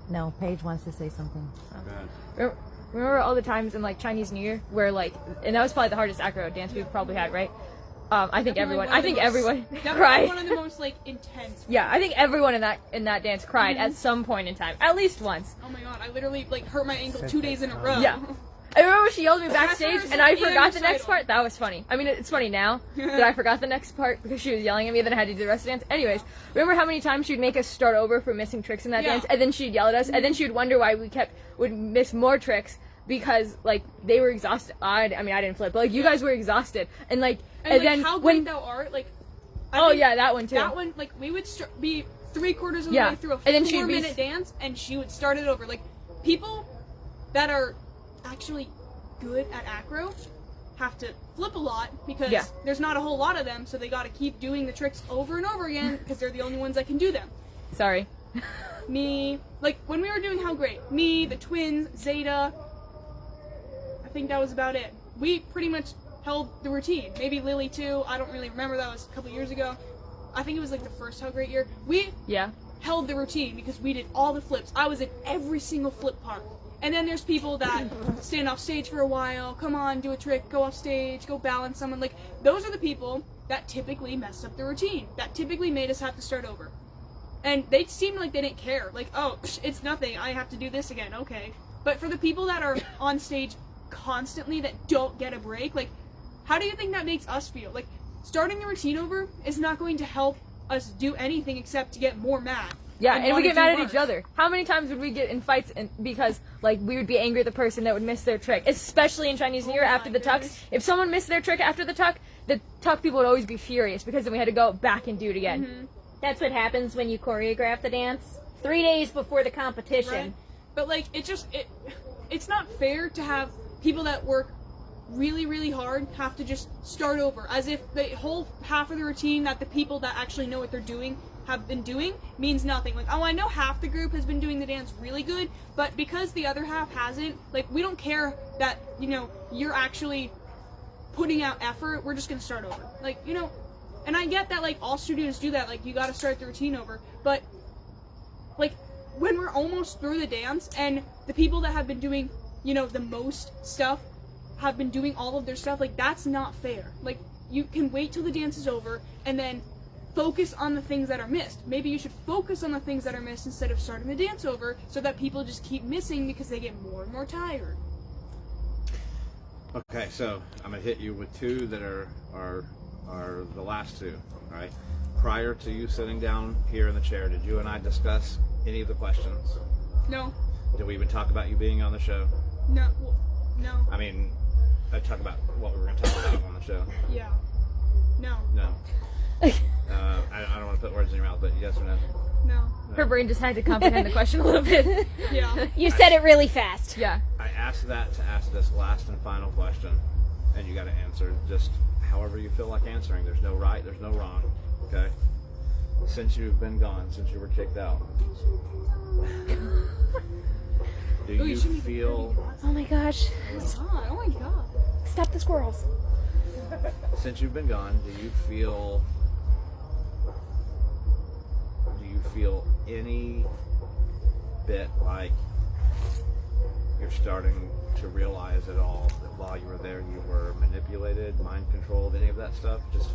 No, Paige wants to say something. Go ahead. Remember all the times in, like, Chinese New Year where, like, and that was probably the hardest acro dance we've probably had, right? I think everyone Definitely cried. one of the most like intense. Yeah, I think everyone in that dance cried at some point in time, at least once. Oh my god, I literally like hurt my ankle 2 days in a row. Yeah. I remember she yelled at me backstage, Passwords and I and forgot the next recital. part. That was funny. I mean, it's funny now that I forgot the next part because she was yelling at me, then I had to do the rest of the dance. Anyways, remember how many times she'd make us start over for missing tricks in that Yeah. dance, and then she'd yell at us, and then she would wonder why we would miss more tricks because like they were exhausted. I mean, I didn't flip, but like you guys were exhausted, and like And like, then how when great thou art, like. oh think yeah, that one too. That one, like, we would be 3/4 of the Yeah. way through a And then she'd be 4-minute dance, and she would start it over. Like, people that are actually good at acro have to flip a lot because Yeah. there's not a whole lot of them, so they got to keep doing the tricks over and over again because they're the only ones that can do them. Sorry. Me, like, when we were doing How Great, me, the twins, Zeta, I think that was about it. We pretty much held the routine. Maybe Lily too. I don't really remember. That was a couple years ago. I think it was like the first How Great year. We Yeah. held the routine because we did all the flips. I was in every single flip part. And then there's people that stand off stage for a while. Come on, do a trick. Go off stage. Go balance someone. Like, those are the people that typically messed up the routine. That typically made us have to start over. And they seemed like they didn't care. Like, oh, it's nothing. I have to do this again. Okay. But for the people that are on stage constantly that don't get a break, like, how do you think that makes us feel? Like, starting the routine over is not going to help us do anything except to get more mad. Yeah, and we wanna get do mad at worse. each other. How many times would we get in fights because, like, we would be angry at the person that would miss their trick, especially in Chinese New Year after my the tucks. goodness. If someone missed their trick after the tuck people would always be furious because then we had to go back and do it again. Mm-hmm. That's what happens when you choreograph the dance 3 days before the competition. Right? But, like, it's not fair to have people that work really, really hard have to just start over, as if the whole half of the routine that the people that actually know what they're doing have been doing means nothing. Like, oh, I know half the group has been doing the dance really good, but because the other half hasn't, like, we don't care that, you know, you're actually putting out effort, we're just gonna start over. Like, you know, and I get that, like, all studios do that, like, you gotta start the routine over, but, like, when we're almost through the dance and the people that have been doing, you know, the most stuff have been doing all of their stuff, like, that's not fair. Like, you can wait till the dance is over and then focus on the things that are missed. Maybe you should focus on the things that are missed instead of starting the dance over so that people just keep missing because they get more and more tired. Okay, so I'm gonna hit you with two that are the last two. All right. Prior to you sitting down here in the chair, did you and I discuss any of the questions? No. Did we even talk about you being on the show? No. Well, no. I mean, I talk about what we were gonna talk about on the show. Yeah. No. No. I don't want to put words in your mouth, but yes or no? No. Her brain just had to comprehend the question a little bit. Yeah. You said it really fast. Yeah. I asked that to ask this last and final question, and you got to answer just however you feel like answering. There's no right, there's no wrong. Okay. Since you've been gone, since you were kicked out, do you feel? Oh my gosh. Oh my god. Stop the squirrels. Since you've been gone, do you feel any bit like you're starting to realize at all that while you were there you were manipulated, mind controlled, any of that stuff? Just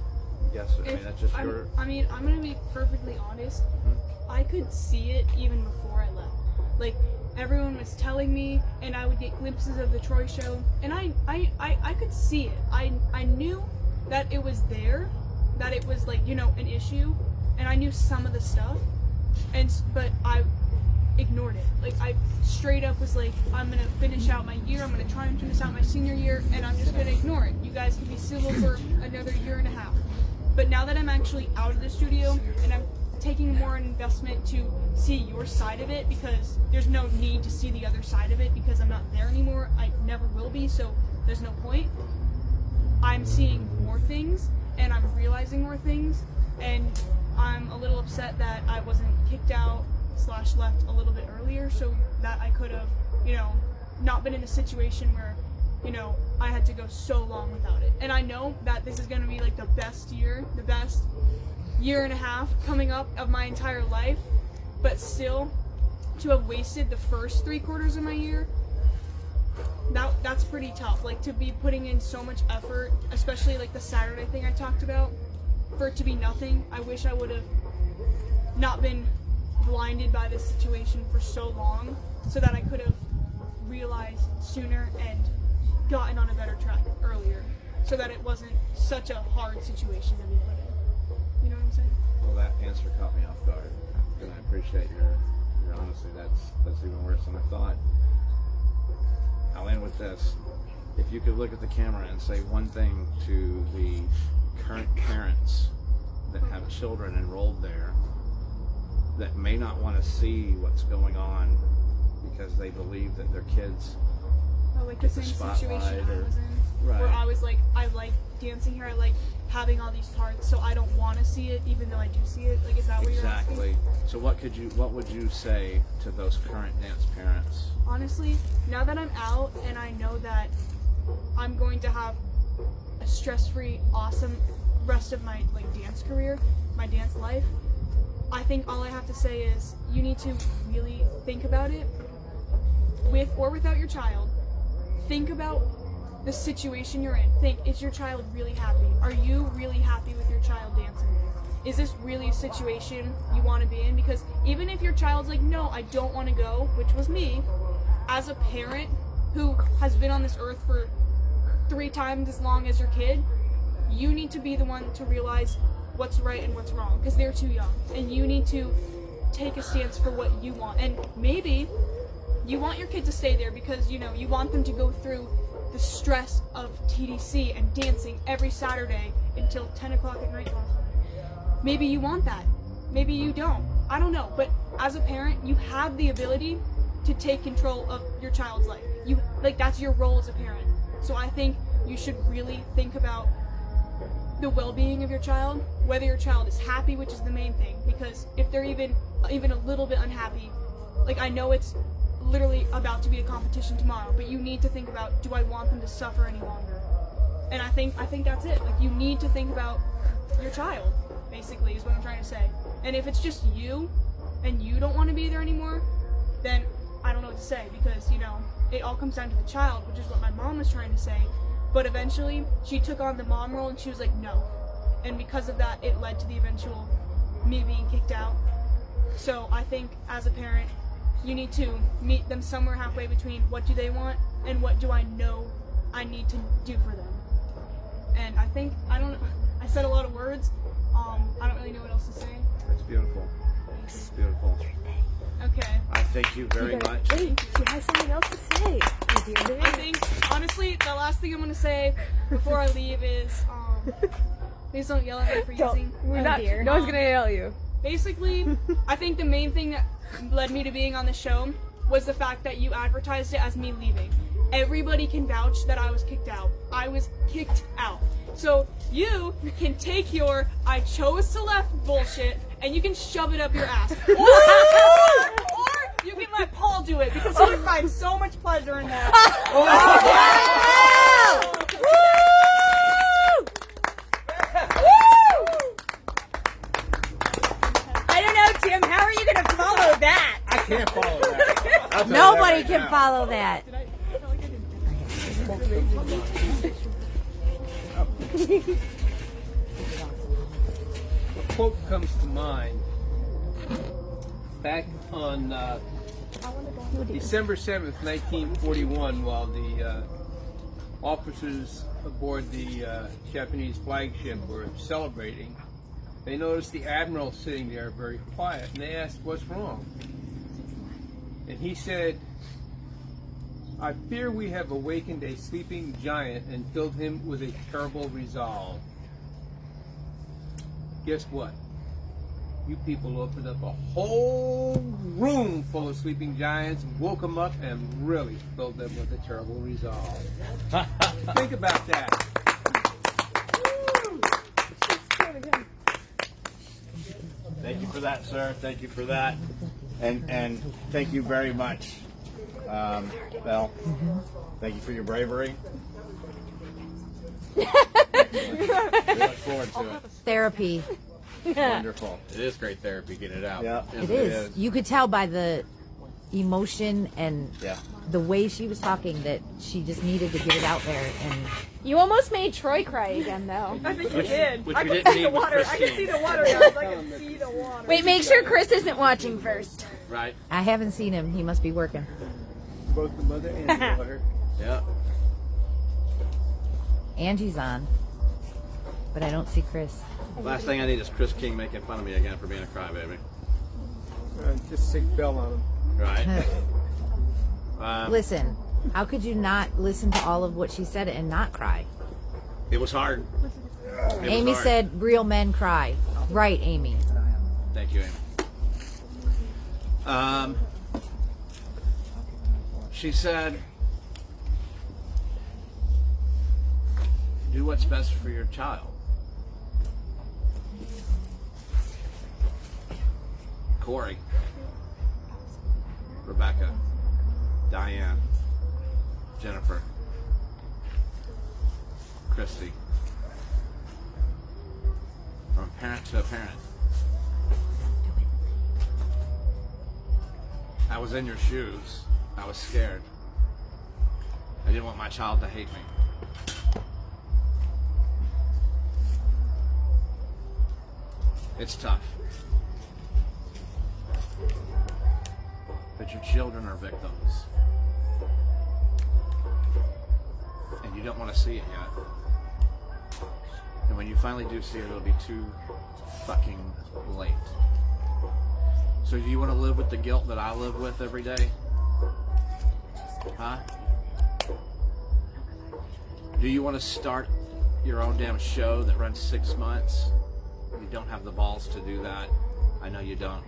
yes. I mean, that's just your. I'm gonna be perfectly honest. I could see it even before I left. Like, everyone was telling me, and I would get glimpses of the Troy show, and I could see it. I knew that it was there, that it was, like, you know, an issue, and I knew some of the stuff, but I ignored it. Like, I straight up was like, I'm gonna finish out my year, I'm gonna try and finish out my senior year, and I'm just gonna ignore it. You guys can be civil for another year and a half. But now that I'm actually out of the studio, and I'm taking more investment to see your side of it, because there's no need to see the other side of it because I'm not there anymore. I never will be, so there's no point. I'm seeing more things, and I'm realizing more things, and I'm a little upset that I wasn't kicked out / left a little bit earlier, so that I could have, you know, not been in a situation where, you know, I had to go so long without it. And I know that this is going to be like the best year and a half coming up of my entire life, but still, to have wasted the first 3/4 of my year, that's pretty tough. Like, to be putting in so much effort, especially like the Saturday thing I talked about, for it to be nothing. I wish I would have not been blinded by this situation for so long, so that I could have realized sooner and gotten on a better track earlier, so that it wasn't such a hard situation to be put in. You know what I'm saying? Well, that answer caught me off guard, and I appreciate your honesty. That's even worse than I thought. I'll end with this. If you could look at the camera and say one thing to the current parents that have children enrolled there that may not want to see what's going on because they believe that their kids Like the get the same spotlight situation I or- was in, Right. where I was like, I like dancing here, I like having all these parts, so I don't want to see it, even though I do see it. Like, is that what you're asking? Exactly. So what would you say to those current dance parents? Honestly, now that I'm out and I know that I'm going to have a stress-free, awesome rest of my dance career, my dance life, I think all I have to say is you need to really think about it, with or without your child. Think about the situation you're in. Think, is your child really happy? Are you really happy with your child dancing? Is this really a situation you want to be in? Because even if your child's like, no, I don't want to go, which was me, as a parent who has been on this earth for 3 times as long as your kid, you need to be the one to realize what's right and what's wrong, because they're too young. And you need to take a stance for what you want. And maybe you want your kid to stay there because, you know, you want them to go through the stress of TDC and dancing every Saturday until 10 o'clock at night. Maybe you want that. Maybe you don't. I don't know. But as a parent, you have the ability to take control of your child's life. That's your role as a parent. So I think you should really think about the well-being of your child, whether your child is happy, which is the main thing, because if they're even a little bit unhappy, like, I know it's literally about to be a competition tomorrow, but you need to think about, do I want them to suffer any longer? And I think that's it. Like, you need to think about your child, basically, is what I'm trying to say. And if it's just you and you don't want to be there anymore, then I don't know what to say, because, you know, it all comes down to the child, which is what my mom was trying to say. But eventually she took on the mom role and she was like, no. And because of that, it led to the eventual me being kicked out. So I think as a parent, you need to meet them somewhere halfway between what do they want and what do I know I need to do for them. And I think, I said a lot of words. I don't really know what else to say. It's beautiful. It's beautiful. Okay. I thank you very much. Wait, she has something else to say. I think, honestly, the last thing I'm going to say before I leave is, please don't yell at me for using. No one's gonna yell at you. Basically, I think the main thing that led me to being on the show was the fact that you advertised it as me leaving. Everybody can vouch that I was kicked out. I was kicked out. So you can take your I chose to left bullshit and you can shove it up your ass. Or you can let Paul do it, because he would find so much pleasure in that. I don't know, Tim. How are you going to follow that? I can't follow that. I'll tell you Nobody that right can now. follow that. A quote comes to mind. Back on December 7th, 1941, while the officers aboard the Japanese flagship were celebrating, they noticed the admiral sitting there very quiet, and they asked, "What's wrong?" And he said, "I fear we have awakened a sleeping giant and filled him with a terrible resolve." Guess what? You people opened up a whole room full of sleeping giants, woke them up, and really filled them with a terrible resolve. Think about that. Thank you for that, sir. Thank you for that. And thank you very much, Belle. Thank you for your bravery. We look forward to it. Therapy. Wonderful. It is great therapy. Get it out. Yeah. It is. You could tell by the emotion and Yeah. the way she was talking, that she just needed to get it out there. And You almost made Troy cry again, though. I think you did. which I we could didn't see the need with water. I could Christine. see the water, guys. I could see the water. Wait, make sure Chris isn't watching first. Right? I haven't seen him. He must be working. Both the mother and the daughter. Yeah. Angie's on, but I don't see Chris. Last thing I need is Chris King making fun of me again for being a crybaby. Just sick bell on him. Right? Listen, how could you not listen to all of what she said and not cry? It was hard. It was Amy hard. said real men cry. Right, Amy. Thank you, Amy. She said, do what's best for your child. Corey, Rebecca, Diane, Jennifer, Christy. From parent to a parent. I was in your shoes. I was scared. I didn't want my child to hate me. It's tough. But your children are victims. And you don't want to see it yet. And when you finally do see it, it'll be too fucking late. So do you want to live with the guilt that I live with every day? Huh? Do you want to start your own damn show that runs 6 months? You don't have the balls to do that. I know you don't.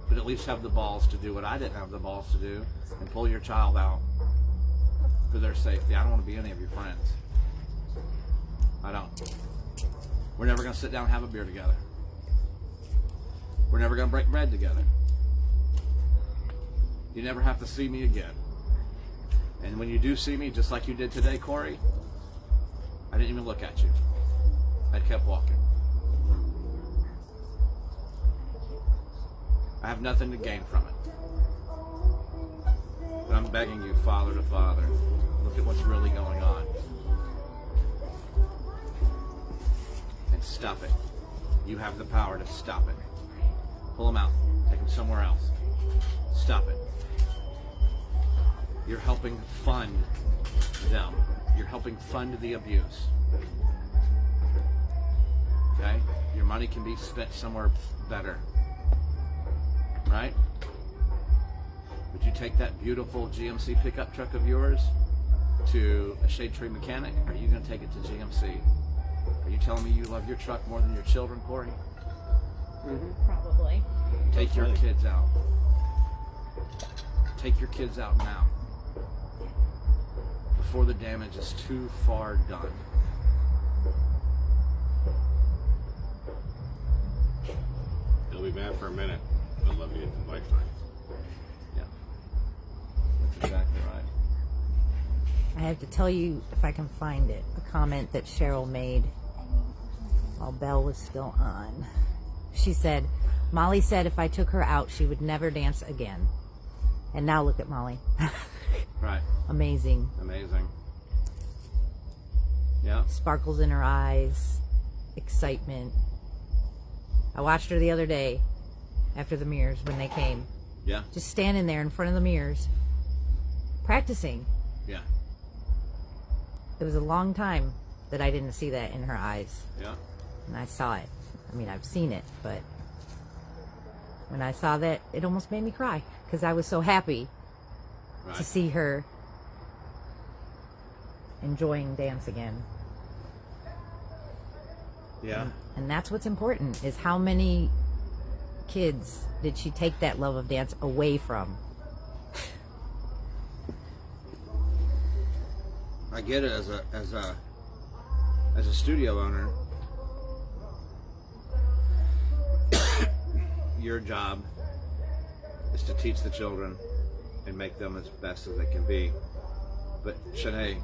But at least have the balls to do what I didn't have the balls to do and pull your child out for their safety. I don't want to be any of your friends. I don't. We're never going to sit down and have a beer together. We're never going to break bread together. You never have to see me again. And when you do see me, just like you did today, Corey, I didn't even look at you. I kept walking. I have nothing to gain from it. But I'm begging you, father to father, look at what's really going on. And stop it. You have the power to stop it. Pull them out. Take them somewhere else. Stop it. You're helping fund them. You're helping fund the abuse. Okay? Your money can be spent somewhere better. Right? Would you take that beautiful GMC pickup truck of yours to a shade tree mechanic, or are you going to take it to GMC? Are you telling me you love your truck more than your children, Corey? Probably. Take your kids out. Take your kids out now. Before the damage is too far done. It'll be bad for a minute. I'll love you in lifetime. Yeah. That's exactly right. I have to tell you, if I can find it, a comment that Cheryl made while Belle was still on. She said, Molly said if I took her out, she would never dance again. And now look at Molly. Right. Amazing. Amazing. Yeah. Sparkles in her eyes, excitement. I watched her the other day after the mirrors when they came. Yeah. Just standing there in front of the mirrors, practicing. Yeah. It was a long time that I didn't see that in her eyes. Yeah. And I saw it. I mean, I've seen it, but when I saw that, it almost made me cry because I was so happy Right. to see her enjoying dance again. Yeah. And that's what's important, is how many kids did she take that love of dance away from? I get it as a studio owner. Your job is to teach the children and make them as best as they can be. But Shanae,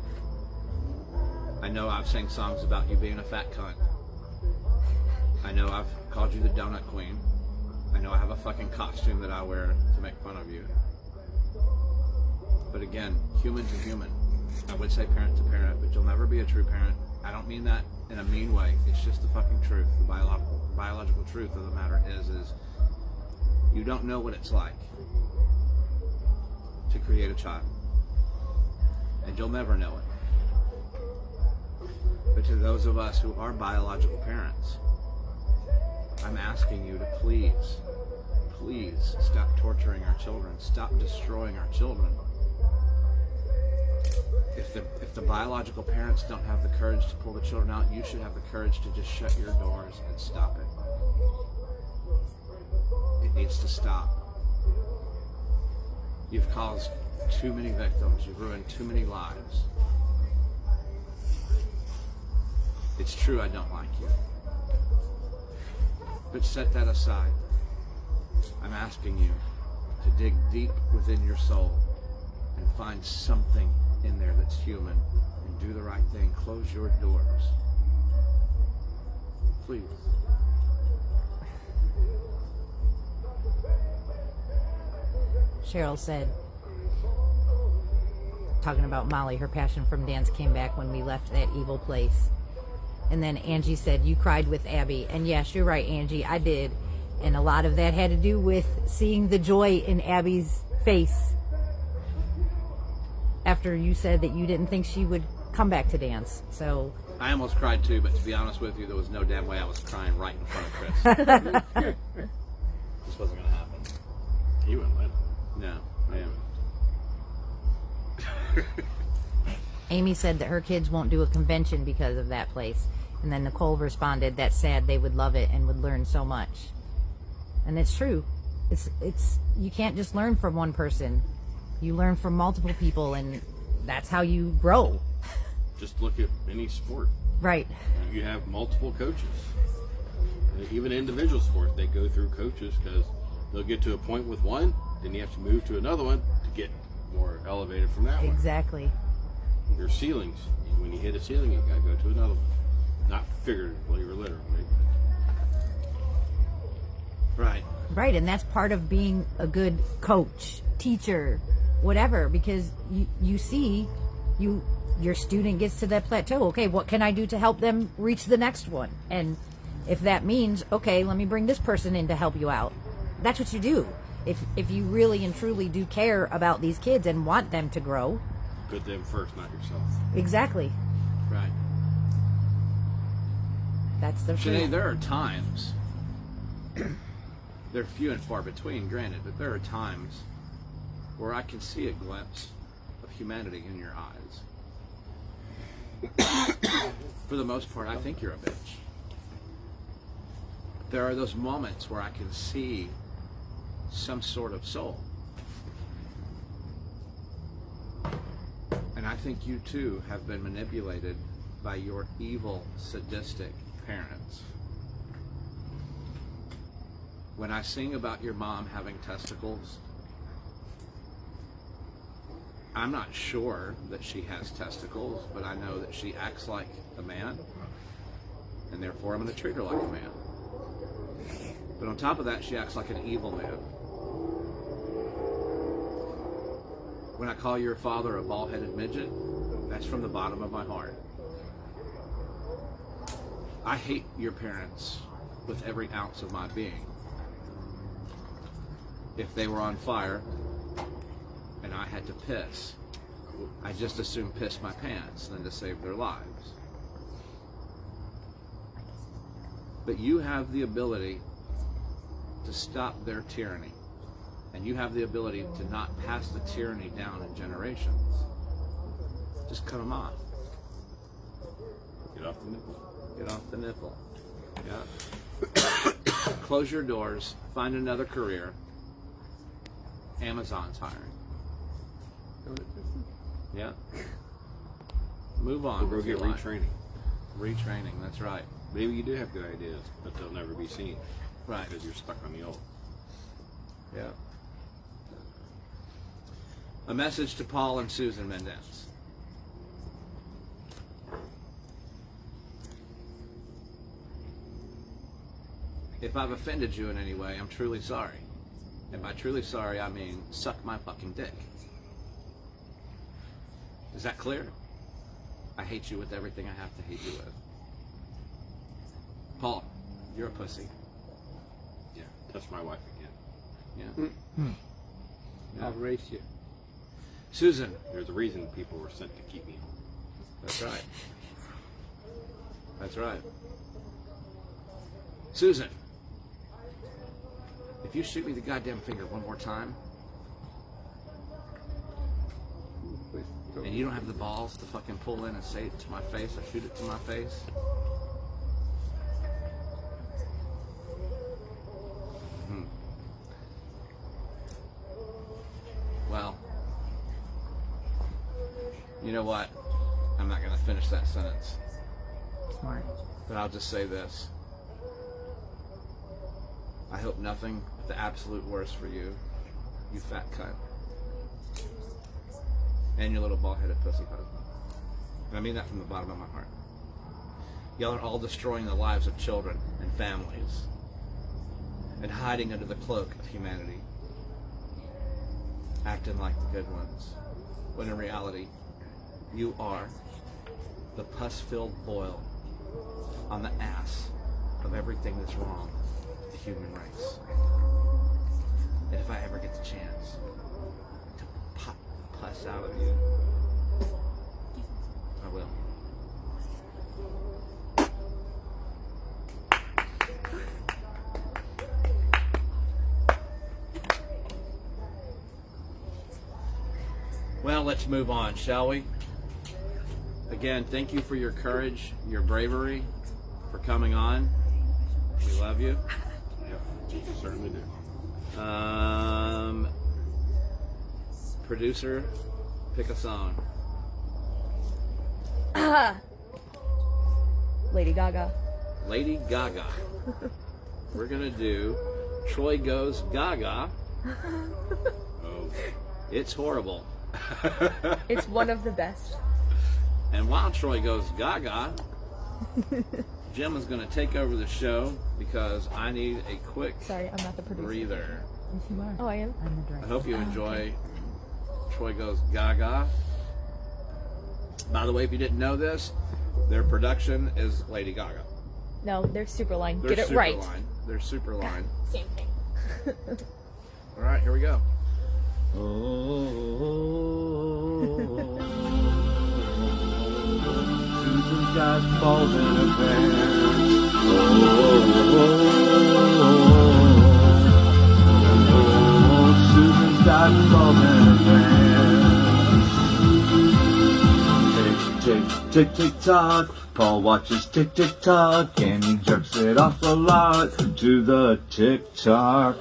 I know I've sang songs about you being a fat cunt. I know I've called you the donut queen. I know I have a fucking costume that I wear to make fun of you. But again, human to human. I would say parent to parent, but you'll never be a true parent. I don't mean that in a mean way. It's just the fucking truth. The biological truth of the matter is you don't know what it's like to create a child. And you'll never know it. But to those of us who are biological parents, I'm asking you to please stop torturing our children. Stop destroying our children. If the biological parents don't have the courage to pull the children out, you should have the courage to just shut your doors and stop it. It needs to stop. You've caused too many victims. You've ruined too many lives. It's true I don't like you. But set that aside. I'm asking you to dig deep within your soul and find something in there that's human and do the right thing. Close your doors. Please. Cheryl said, talking about Molly, her passion from dance came back when we left that evil place. And then Angie said, you cried with Abby. And yes, you're right, Angie, I did. And a lot of that had to do with seeing the joy in Abby's face after you said that you didn't think she would come back to dance. So I almost cried too, but to be honest with you, there was no damn way I was crying right in front of Chris. This wasn't going to happen. He wouldn't let it. No, I am. Amy said that her kids won't do a convention because of that place. And then Nicole responded, that's sad, they would love it and would learn so much. And it's true. It's you can't just learn from one person. You learn from multiple people, and that's how you grow. Just look at any sport. Right. You have multiple coaches. Even individual sports, they go through coaches because they'll get to a point with one, then you have to move to another one to get more elevated from that one. Exactly. Your ceilings. When you hit a ceiling, you gotta go to another one. Not figuratively or literally. Right. Right, and that's part of being a good coach, teacher, whatever, because you see your student gets to that plateau. Okay, what can I do to help them reach the next one? And if that means, okay, let me bring this person in to help you out. That's what you do. If you really and truly do care about these kids and want them to grow. Put them first, not yourself. Exactly. Right. That's the Sinead, truth. there are times, they're few and far between, granted, but there are times where I can see a glimpse of humanity in your eyes. For the most part, I think you're a bitch. There are those moments where I can see some sort of soul. And I think you too have been manipulated by your evil, sadistic parents. When I sing about your mom having testicles, I'm not sure that she has testicles, but I know that she acts like a man, and therefore I'm going to treat her like a man. But on top of that, she acts like an evil man. When I call your father a bald-headed midget, that's from the bottom of my heart. I hate your parents with every ounce of my being. If they were on fire and I had to piss, I just as soon piss my pants than to save their lives. But you have the ability to stop their tyranny. And you have the ability to not pass the tyranny down in generations. Just cut them off. Get off the nipple. Get off the nipple. Yeah. Close your doors. Find another career. Amazon's hiring. Yeah. Move on. Or go with get your life. retraining. Retraining, that's right. Maybe you do have good ideas, but they'll never be seen. Right. Because you're stuck on the old. Yeah. A message to Paul and Susan Mendez. If I've offended you in any way, I'm truly sorry. And by truly sorry, I mean suck my fucking dick. Is that clear? I hate you with everything I have to hate you with. Paul, you're a pussy. Yeah, touch my wife again. Yeah. I'll race you. Susan. There's a reason people were sent to keep me home. That's right. That's right. Susan, if you shoot me the goddamn finger one more time, and you don't have the balls to fucking pull in and say it to my face or shoot it to my face, well, you know what? I'm not going to finish that sentence. Smart. But I'll just say this. I hope nothing but the absolute worst for you, you fat cunt. And your little bald-headed pussy husband. And I mean that from the bottom of my heart. Y'all are all destroying the lives of children and families and hiding under the cloak of humanity, acting like the good ones, when in reality, you are the pus-filled boil on the ass of everything that's wrong with the human race. And if I ever get the chance to pop pus out of you, I will. Well, let's move on, shall we? Again, thank you for your courage, your bravery, for coming on. We love you. Yep, certainly do. Producer, pick a song. Lady Gaga. Lady Gaga. We're gonna do Troy Goes Gaga. Oh. It's horrible. It's one of the best. And while Troy goes gaga, Jim is going to take over the show because I need a quick Sorry, I'm not the producer. breather. Yes, you are. Oh, I am? I'm the director. I hope you enjoy Troy Goes Gaga. By the way, if you didn't know this, their production is Lady Gaga. No, they're Superline. They're Get it right. Superline. They're Superline. Same thing. All right, here we go. Susan's got balls in her pants. Susan's got balls in her pants. Tick, tick, tick, tick, tock. Paul watches tick, tick, tock, and he jerks it off a lot to the tick tock.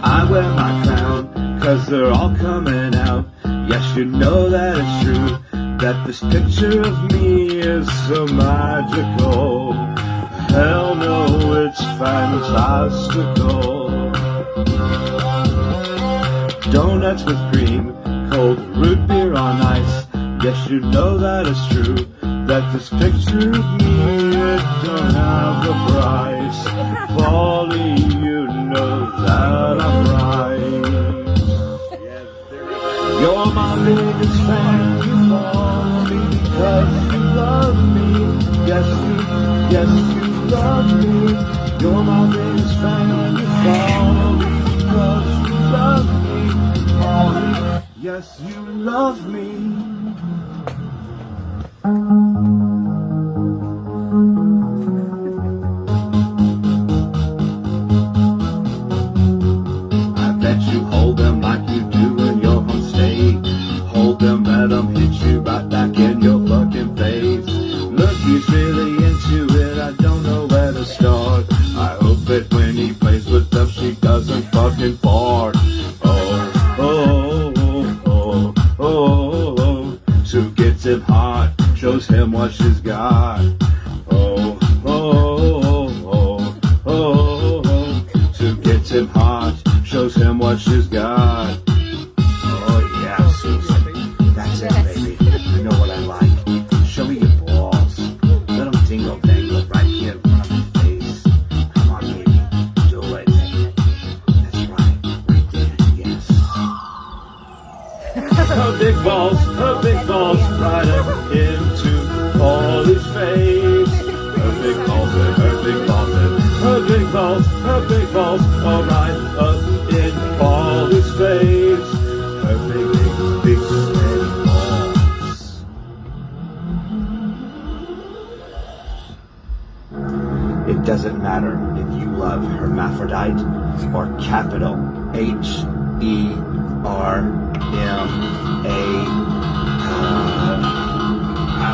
I wear my crown, 'cause they're all coming out. Yes, you know that it's true, that this picture of me is so magical. Hell no, it's fantastical. Donuts with cream, cold root beer on ice. Yes, you know that it's true, that this picture of me, it don't have a price. Paulie, you know that I'm right. You're my biggest fan, you follow me because you love me. Yes, you love me. You're my biggest fan, you follow me because you love me. Paulie, yes, you love me. I bet you hold them like you do in your home state. Hold them, let them hit you right back in your fucking face. Look, he's really into it, I don't know where to start. I hope that when he plays with them, she doesn't fucking fart. Oh, oh, oh, oh, oh, oh. Sue gets him hot, shows him what she's got. Oh, oh, oh, oh, oh. Sue gets him hot, shows him what she's got. Oh yeah, Susan, that's it, baby. You know what I like. Show me your balls. Let them tingle, dangle. balls right up into Paulie's face. Her big balls and her big balls and her big balls, all right up in Paulie's face. Her big, big, big sweaty balls. It doesn't matter if you love hermaphrodite or capital H-E-R-M-A.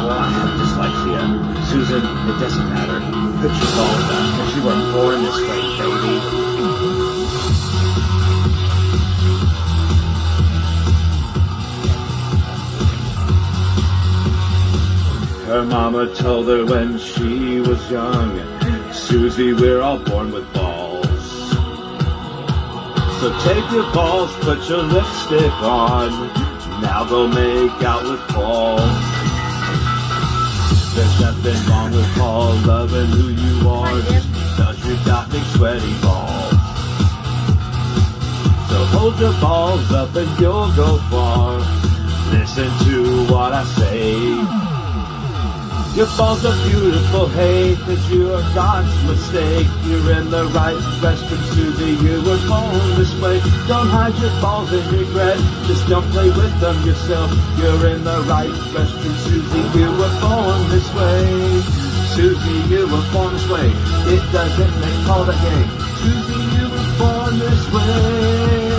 Well, I have dyslexia. Susan, it doesn't matter. Put your balls up, because you were born this way, baby. Her mama told her when she was young, Susie, we're all born with balls. So take your balls, put your lipstick on, now go make out with Paul. There's nothing wrong with Paul loving who you are, just because you got big sweaty balls. So hold your balls up and you'll go far. Listen to what I say. Your balls are beautiful, hey, 'cause you are God's mistake. You're in the right restroom, Susie, you were born this way. Don't hide your balls in regret, just don't play with them yourself. You're in the right restroom, Susie, you were born this way. Susie, you were born this way, it doesn't make Paul that gay. Susie, you were born this way.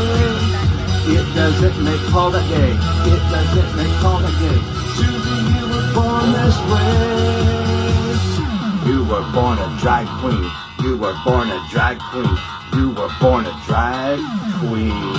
It doesn't make Paul that gay, it doesn't make Paul that gay. Susie, you were born this way. You were born a drag queen. You were born a drag queen. You were born a drag queen.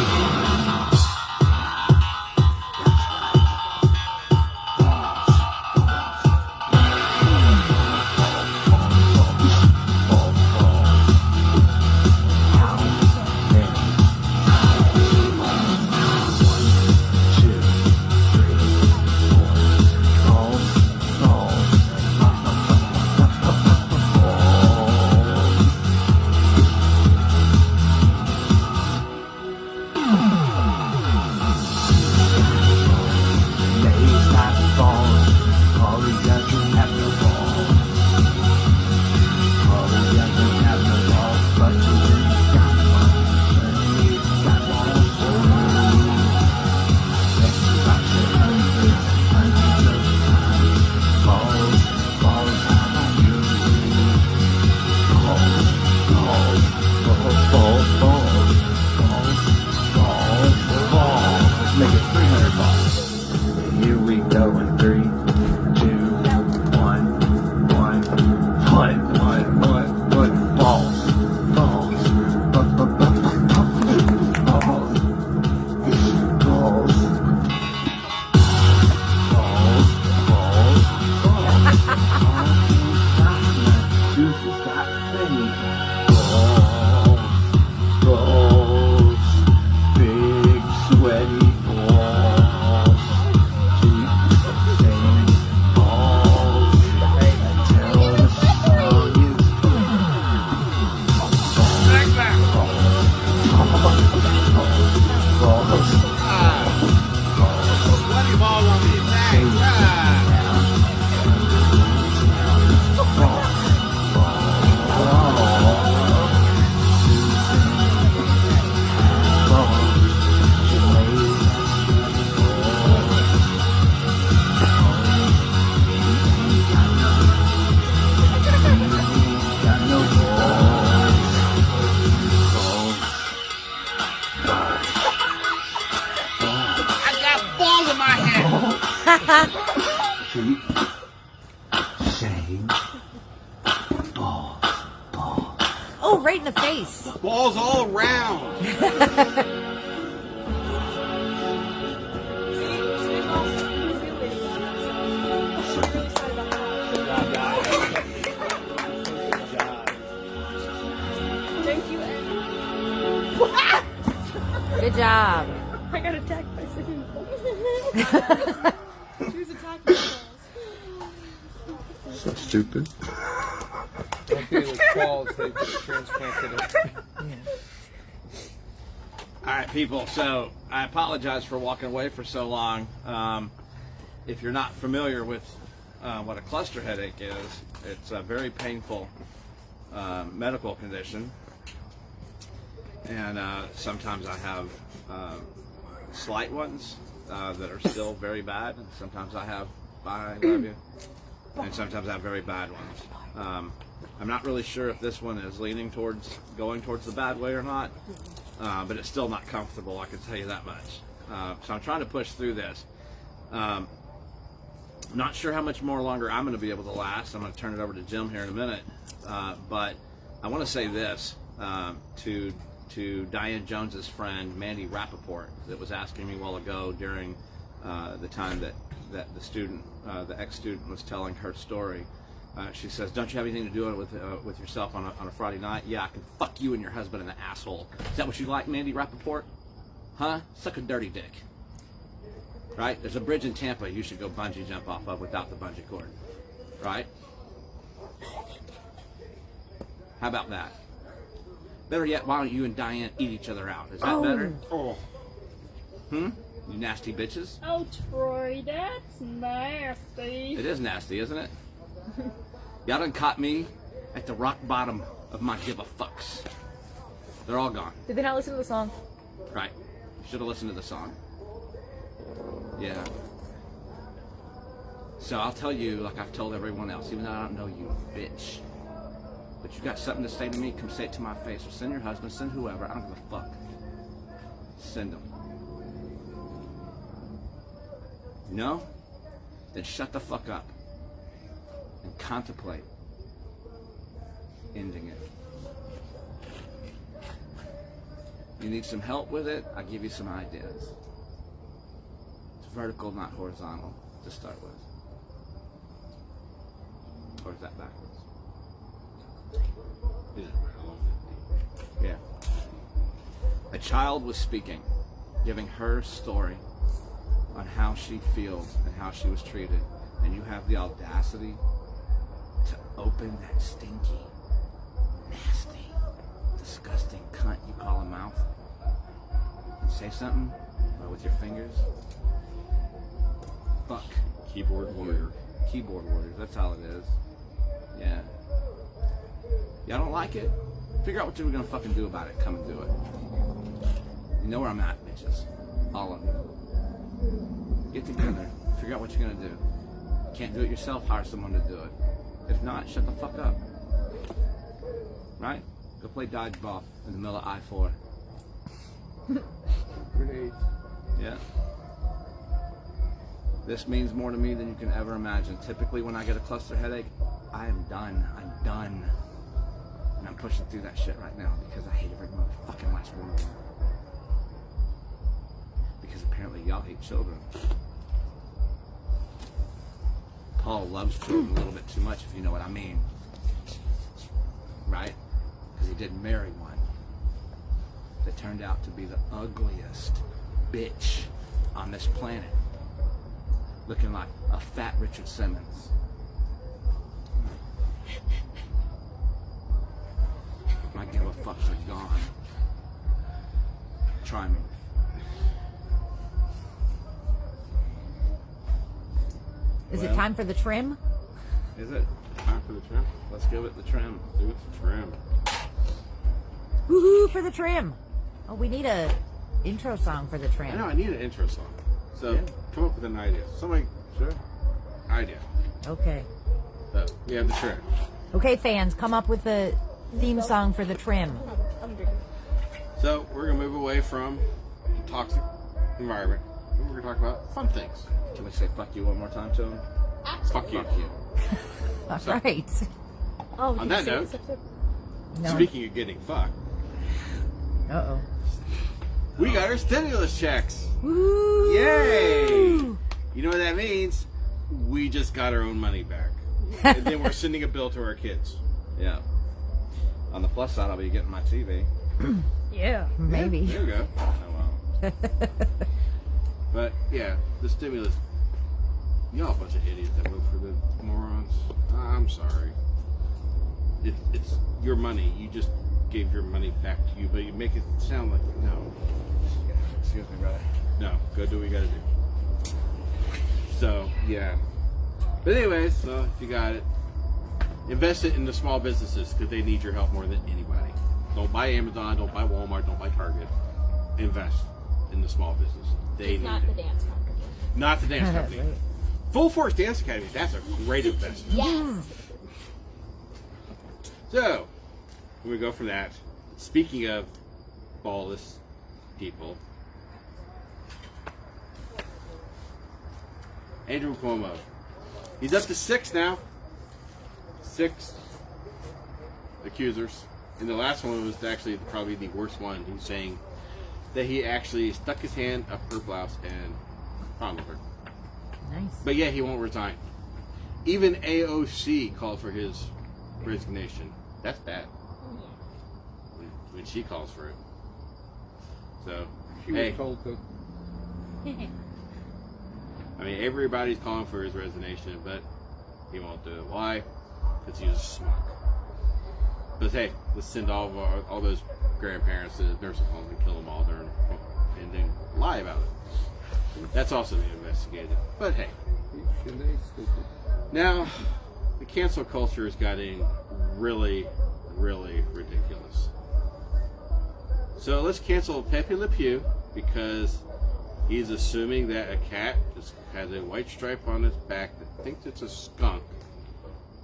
Keep saying balls, balls. Oh, right in the face. Balls all around. Thank you. Good job. I got attacked by singing. She was attacking balls. So stupid. Okay, with balls, they just transplanted it. All right, people. So I apologize for walking away for so long. if you're not familiar with what a cluster headache is, it's a very painful medical condition. And sometimes I have slight ones that are still very bad. And sometimes I have, I love you. And sometimes I have very bad ones. I'm not really sure if this one is leaning towards going towards the bad way or not, but it's still not comfortable, I can tell you that much. So I'm trying to push through this. Not sure how much more longer I'm going to be able to last. I'm going to turn it over to Jim here in a minute. But I want to say this to Diane Jones's friend, Mandy Rappaport, that was asking me a while ago during the time that the student, the ex-student, was telling her story. She says, "Don't you have anything to do with yourself on a Friday night?" "Yeah, I can fuck you and your husband in the asshole." "Is that what you like, Mandy Rappaport? Huh? Suck a dirty dick." Right? There's a bridge in Tampa you should go bungee jump off of without the bungee cord. Right? How about that? Better yet, why don't you and Diane eat each other out? Is that better? Oh. You nasty bitches. Oh, Troy, that's nasty. It is nasty, isn't it? Y'all done caught me at the rock bottom of my give a fucks. They're all gone. Did they not listen to the song? Right. Should have listened to the song. Yeah. So I'll tell you, like I've told everyone else, even though I don't know you, bitch. But you got something to say to me, come say it to my face. Or send your husband, send whoever, I don't give a fuck. Send them. No? Then shut the fuck up. And contemplate ending it. You need some help with it? I'll give you some ideas. It's vertical, not horizontal, to start with. Or is that backwards? Yeah. A child was speaking, giving her story on how she feels and how she was treated. And you have the audacity to open that stinky, nasty, disgusting cunt you call a mouth and say something with your fingers. Fuck. Keyboard warrior. Keyboard warriors, that's all it is. Yeah. Y'all don't like it? Figure out what you were gonna fucking do about it. Come and do it. You know where I'm at, bitches. All of you. Get together. Figure out what you're gonna do. Can't do it yourself, hire someone to do it. If not, shut the fuck up. Right? Go play dodgeball in the middle of I-4. Grenades. Yeah. This means more to me than you can ever imagine. Typically when I get a cluster headache, I am done. I'm done. And I'm pushing through that shit right now because I hate every motherfucking last one of them. Because apparently y'all hate children. Paul loves children a little bit too much, if you know what I mean. Right? Because he did marry one that turned out to be the ugliest bitch on this planet. Looking like a fat Richard Simmons. My give a fucks are gone. Try me. Is it time for the trim? Is it? Time for the trim? Let's give it the trim. Do it the trim. Woohoo for the trim! Oh, we need a intro song for the I trim. know, I need an intro song. So, Yeah. come up with an idea. Somebody, Sure. idea. Okay. We have the trim. Okay, fans, come up with the theme song for the trim. So, we're going to move away from the toxic environment. And we're going to talk about fun things. Can we say fuck you one more time to him? Fuck you. Fuck you. All So- right. Oh, On that note, No. speaking of getting fucked, Uh-oh. we got our stimulus checks. Woo! Yay! You know what that means? We just got our own money back. And then we're sending a bill to our kids. Yeah. On the plus side, I'll be getting my TV. Yeah. Maybe. There we go. Oh well. But yeah, the stimulus. Y'all a bunch of idiots that vote for the morons. I'm sorry. It's your money. You just gave your money back to you, but you make it sound like no. Excuse me, brother. No, go do what you gotta do. So, yeah. But anyways, so if you got it, invest it in the small businesses because they need your help more than anybody. Don't buy Amazon, don't buy Walmart, don't buy Target. Invest in the small business. They It's need not it. the dance company. Not the dance company. Right. Full Force Dance Academy. That's a great investment. Yes. So, we go from that. Speaking of ballless people, Andrew Cuomo. He's up to 6 now. 6 accusers. And the last one was actually probably the worst one. He's saying that he actually stuck his hand up her blouse and fondled her. Nice. But yeah, he won't resign. Even AOC called for his resignation. That's bad. When she calls for it. So, She hey, was told to. I mean, everybody's calling for his resignation, but he won't do it. Why? Because he's a schmuck. But hey, let's send all those grandparents to the nursing home and kill them all during, and then lie about it. That's also being investigated. But hey, Shanae's stupid. now the cancel culture is getting really, really ridiculous. So let's cancel Pepe Le Pew because he's assuming that a cat just has a white stripe on its back that thinks it's a skunk.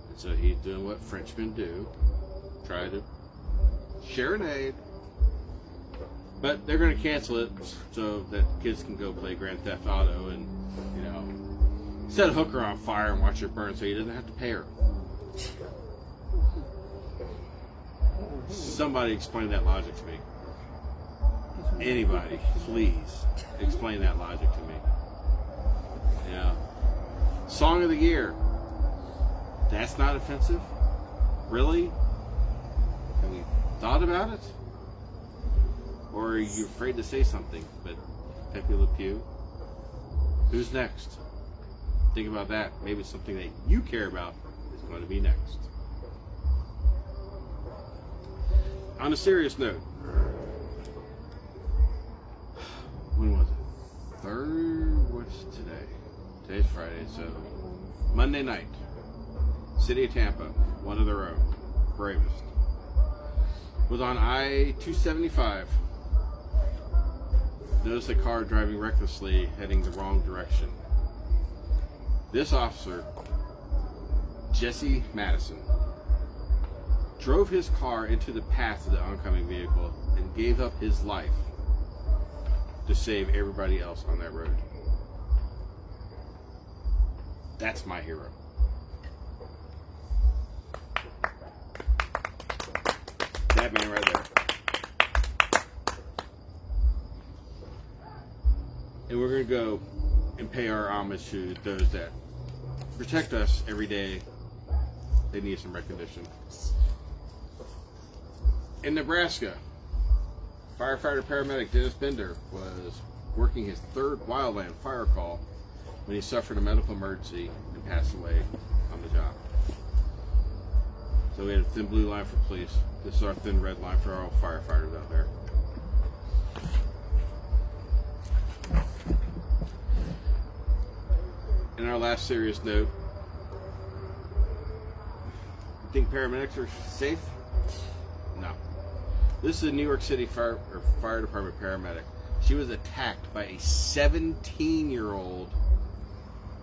And so he's doing what Frenchmen do. Try to share an aid. But they're going to cancel it so that kids can go play Grand Theft Auto and, you know, set a hooker on fire and watch her burn so he doesn't have to pay her. Somebody explain that logic to me. Anybody, please explain that logic to me. Yeah. Song of the year. That's not offensive? Really? Have we thought about it? Or are you afraid to say something? But Pepe Le Pew? Who's next? Think about that. Maybe something that you care about is going to be next. On a serious note, when was it? What's today? Today's Friday, so Monday night, City of Tampa, one of their own, bravest, was on I-275. Noticed a car driving recklessly, heading the wrong direction. This officer, Jesse Madison, drove his car into the path of the oncoming vehicle and gave up his life to save everybody else on that road. That's my hero. That man right there. And we're going to go and pay our homage to those that protect us every day. They need some recognition. In Nebraska, firefighter paramedic Dennis Bender was working his third wildland fire call when he suffered a medical emergency and passed away on the job. So we had a thin blue line for police. This is our thin red line for our firefighters out there. And our last serious note, you think paramedics are safe? No. This is a New York City fire department paramedic. She was attacked by a 17-year-old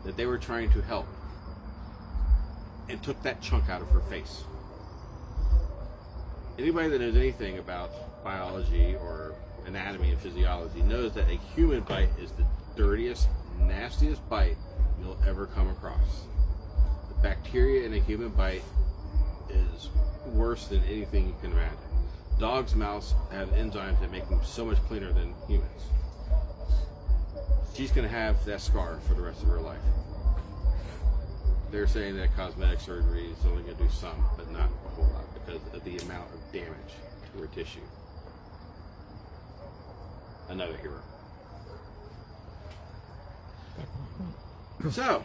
that they were trying to help and took that chunk out of her face. Anybody that knows anything about biology or anatomy and physiology knows that a human bite is the dirtiest, nastiest bite you'll ever come across. The bacteria in a human bite is worse than anything you can imagine. Dogs' mouths have enzymes that make them so much cleaner than humans. She's going to have that scar for the rest of her life. They're saying that cosmetic surgery is only going to do some, but not a whole lot because of the amount of damage to her tissue. Another hero. So,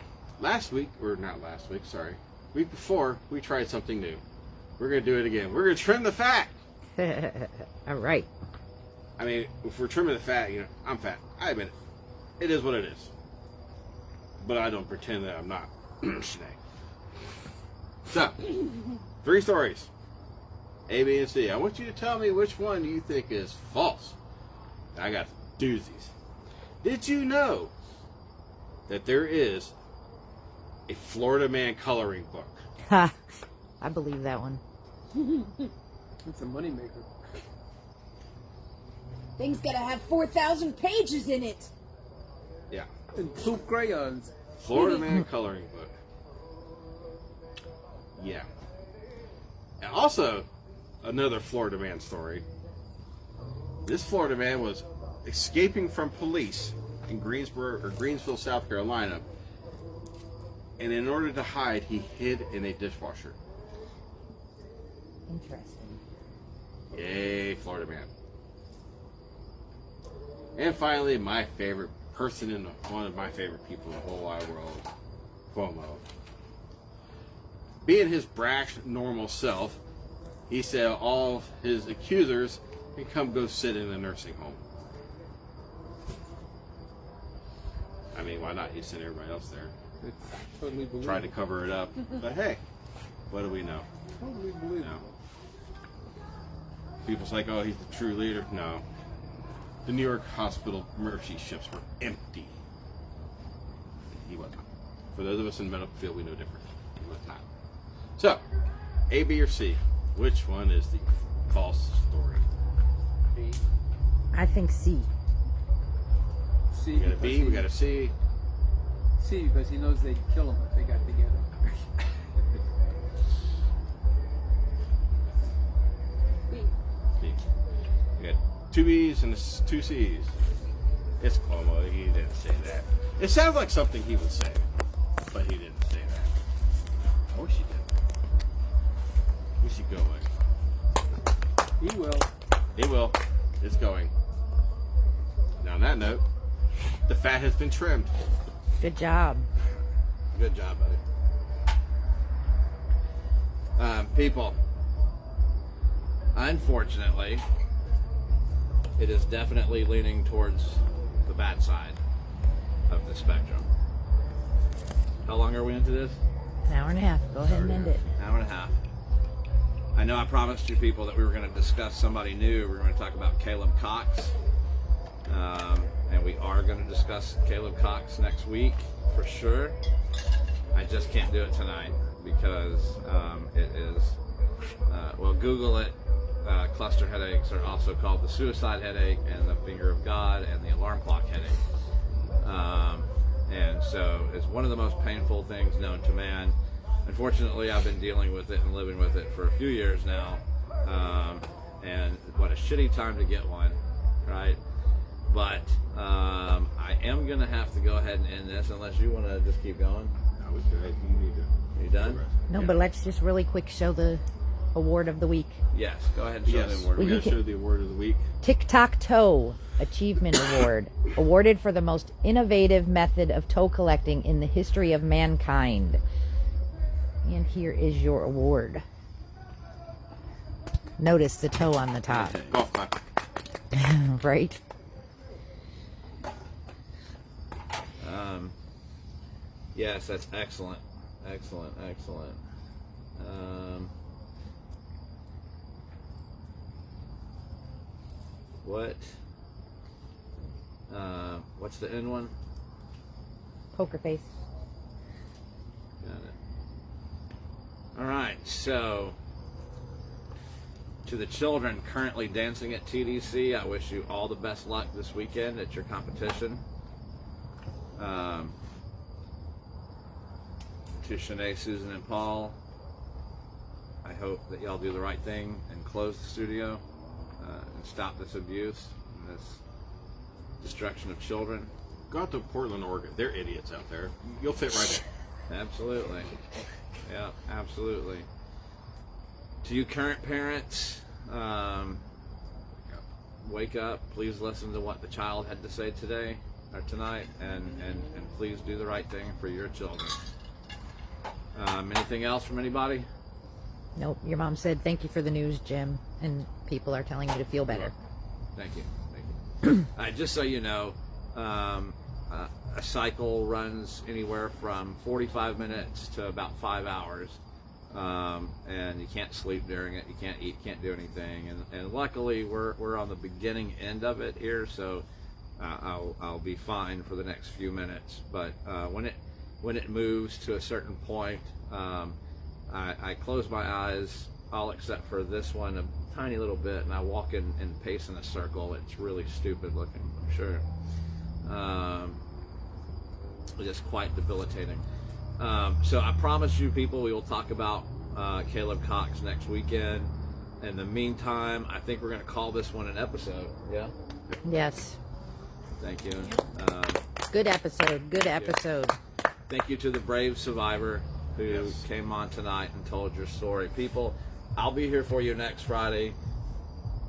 week before, we tried something new. We're going to do it again. We're going to trim the fat. All right. I mean, if we're trimming the fat, you know, I'm fat. I admit it. It is what it is. but I don't pretend that I'm not. Shanae. So, 3 stories. A, B, and C. I want you to tell me which one you think is false. I got doozies. Did you know that there is a Florida Man coloring book? Ha! I believe that one. It's a moneymaker. Thing's gotta have 4,000 pages in it. Yeah. And poop crayons. Florida Man coloring book. Yeah. And also, another Florida Man story. This Florida man was escaping from police in Greensville, South Carolina. And in order to hide, he hid in a dishwasher. Interesting. Yay, Florida Man. And finally, my favorite person one of my favorite people in the whole wide world, Cuomo. Being his brash, normal self, he said all of his accusers can come go sit in a nursing home. I mean, why not? He sent everybody else there. It's totally believable. Tried to cover it up. But hey, what do we know? Totally believable. No. People's like, oh, he's the true leader. No. The New York hospital mercy ships were empty. He was not. For those of us in the medical field, we know different. He was not. So, A, B, or C? Which one is the false story? B. I think C. C. We got a B, we got a C. C, because he knows they'd kill him if they got together. B. B. We got 2 B's and 2 C's. It's Cuomo. He didn't say that. It sounds like something he would say, but he didn't say that. I wish he did. Where's he going? He will. He will. It's going. Now, on that note, the fat has been trimmed. Good job. Good job, buddy. People, unfortunately, it is definitely leaning towards the bad side of the spectrum. How long are we into this? An hour and a half. Go ahead and end it. Hour and a half. I know I promised you people that we were going to discuss somebody new. We were going to talk about Caleb Cox. And we are going to discuss Caleb Cox next week for sure. I just can't do it tonight because it is, well, Google it. Cluster headaches are also called the suicide headache and the finger of God and the alarm clock headache. And so it's one of the most painful things known to man. Unfortunately, I've been dealing with it and living with it for a few years now. And what a shitty time to get one, right? But I am going to have to go ahead and end this unless you want to just keep going. I was good. You need to. You done? No, Yeah. but let's just really quick show the award of the week. Yes, go ahead and show Yes, the award. we Well, got to show the award of the week. Tic-Tac-Toe Achievement Award, awarded for the most innovative method of toe collecting in the history of mankind. And here is your award. Notice the toe on the top, Golf clap. right? Yes, that's excellent. Excellent, excellent. What's the end one? Poker face. Got it. All right, so to the children currently dancing at TDC, I wish you all the best luck this weekend at your competition. To Shanae, Susan, and Paul, I hope that y'all do the right thing and close the studio and stop this abuse and this destruction of children. Go out to Portland, Oregon. They're idiots out there. You'll fit right in. Absolutely. Yeah, absolutely. To you current parents, wake up. Please listen to what the child had to say today or tonight, and please do the right thing for your children. Anything else from anybody? Nope. Your mom said thank you for the news, Jim, and people are telling you to feel better. Thank you. Thank you. Just so you know, a cycle runs anywhere from 45 minutes to about 5 hours. And you can't sleep during it, you can't eat, can't do anything, and luckily we're on the beginning end of it here, so I'll be fine for the next few minutes. But when it moves to a certain point, I close my eyes, all except for this one a tiny little bit, and I walk and pace in a circle. It's really stupid looking, I'm sure. Just quite debilitating. So I promise you people, we will talk about Caleb Cox next weekend. In the meantime, I think we're going to call this one an episode. Yeah? Yes. Thank you. Good episode. Good episode. Thank you to the brave survivor who came on tonight and told your story. People, I'll be here for you next Friday.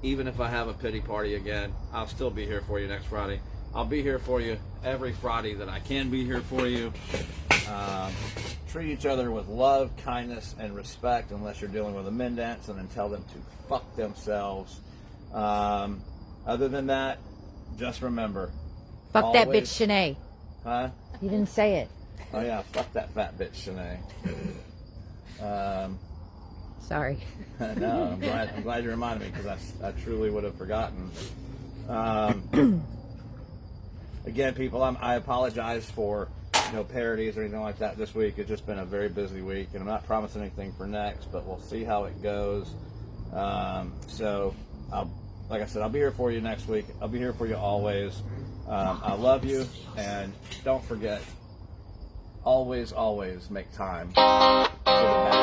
Even if I have a pity party again, I'll still be here for you next Friday. I'll be here for you every Friday that I can be here for you. Treat each other with love, kindness, and respect unless you're dealing with a Mendance, and then tell them to fuck themselves. Other than that, just remember. Fuck that bitch, Shanae. Huh? You didn't say it. Oh yeah, fuck that fat bitch, Shanae. Sorry. No, I'm glad you reminded me, because I truly would have forgotten. Again, people, I apologize for no parodies or anything like that this week. It's just been a very busy week, and I'm not promising anything for next, but we'll see how it goes. So, like I said, I'll be here for you next week. I'll be here for you always. I love you, and don't forget, always, always make time for the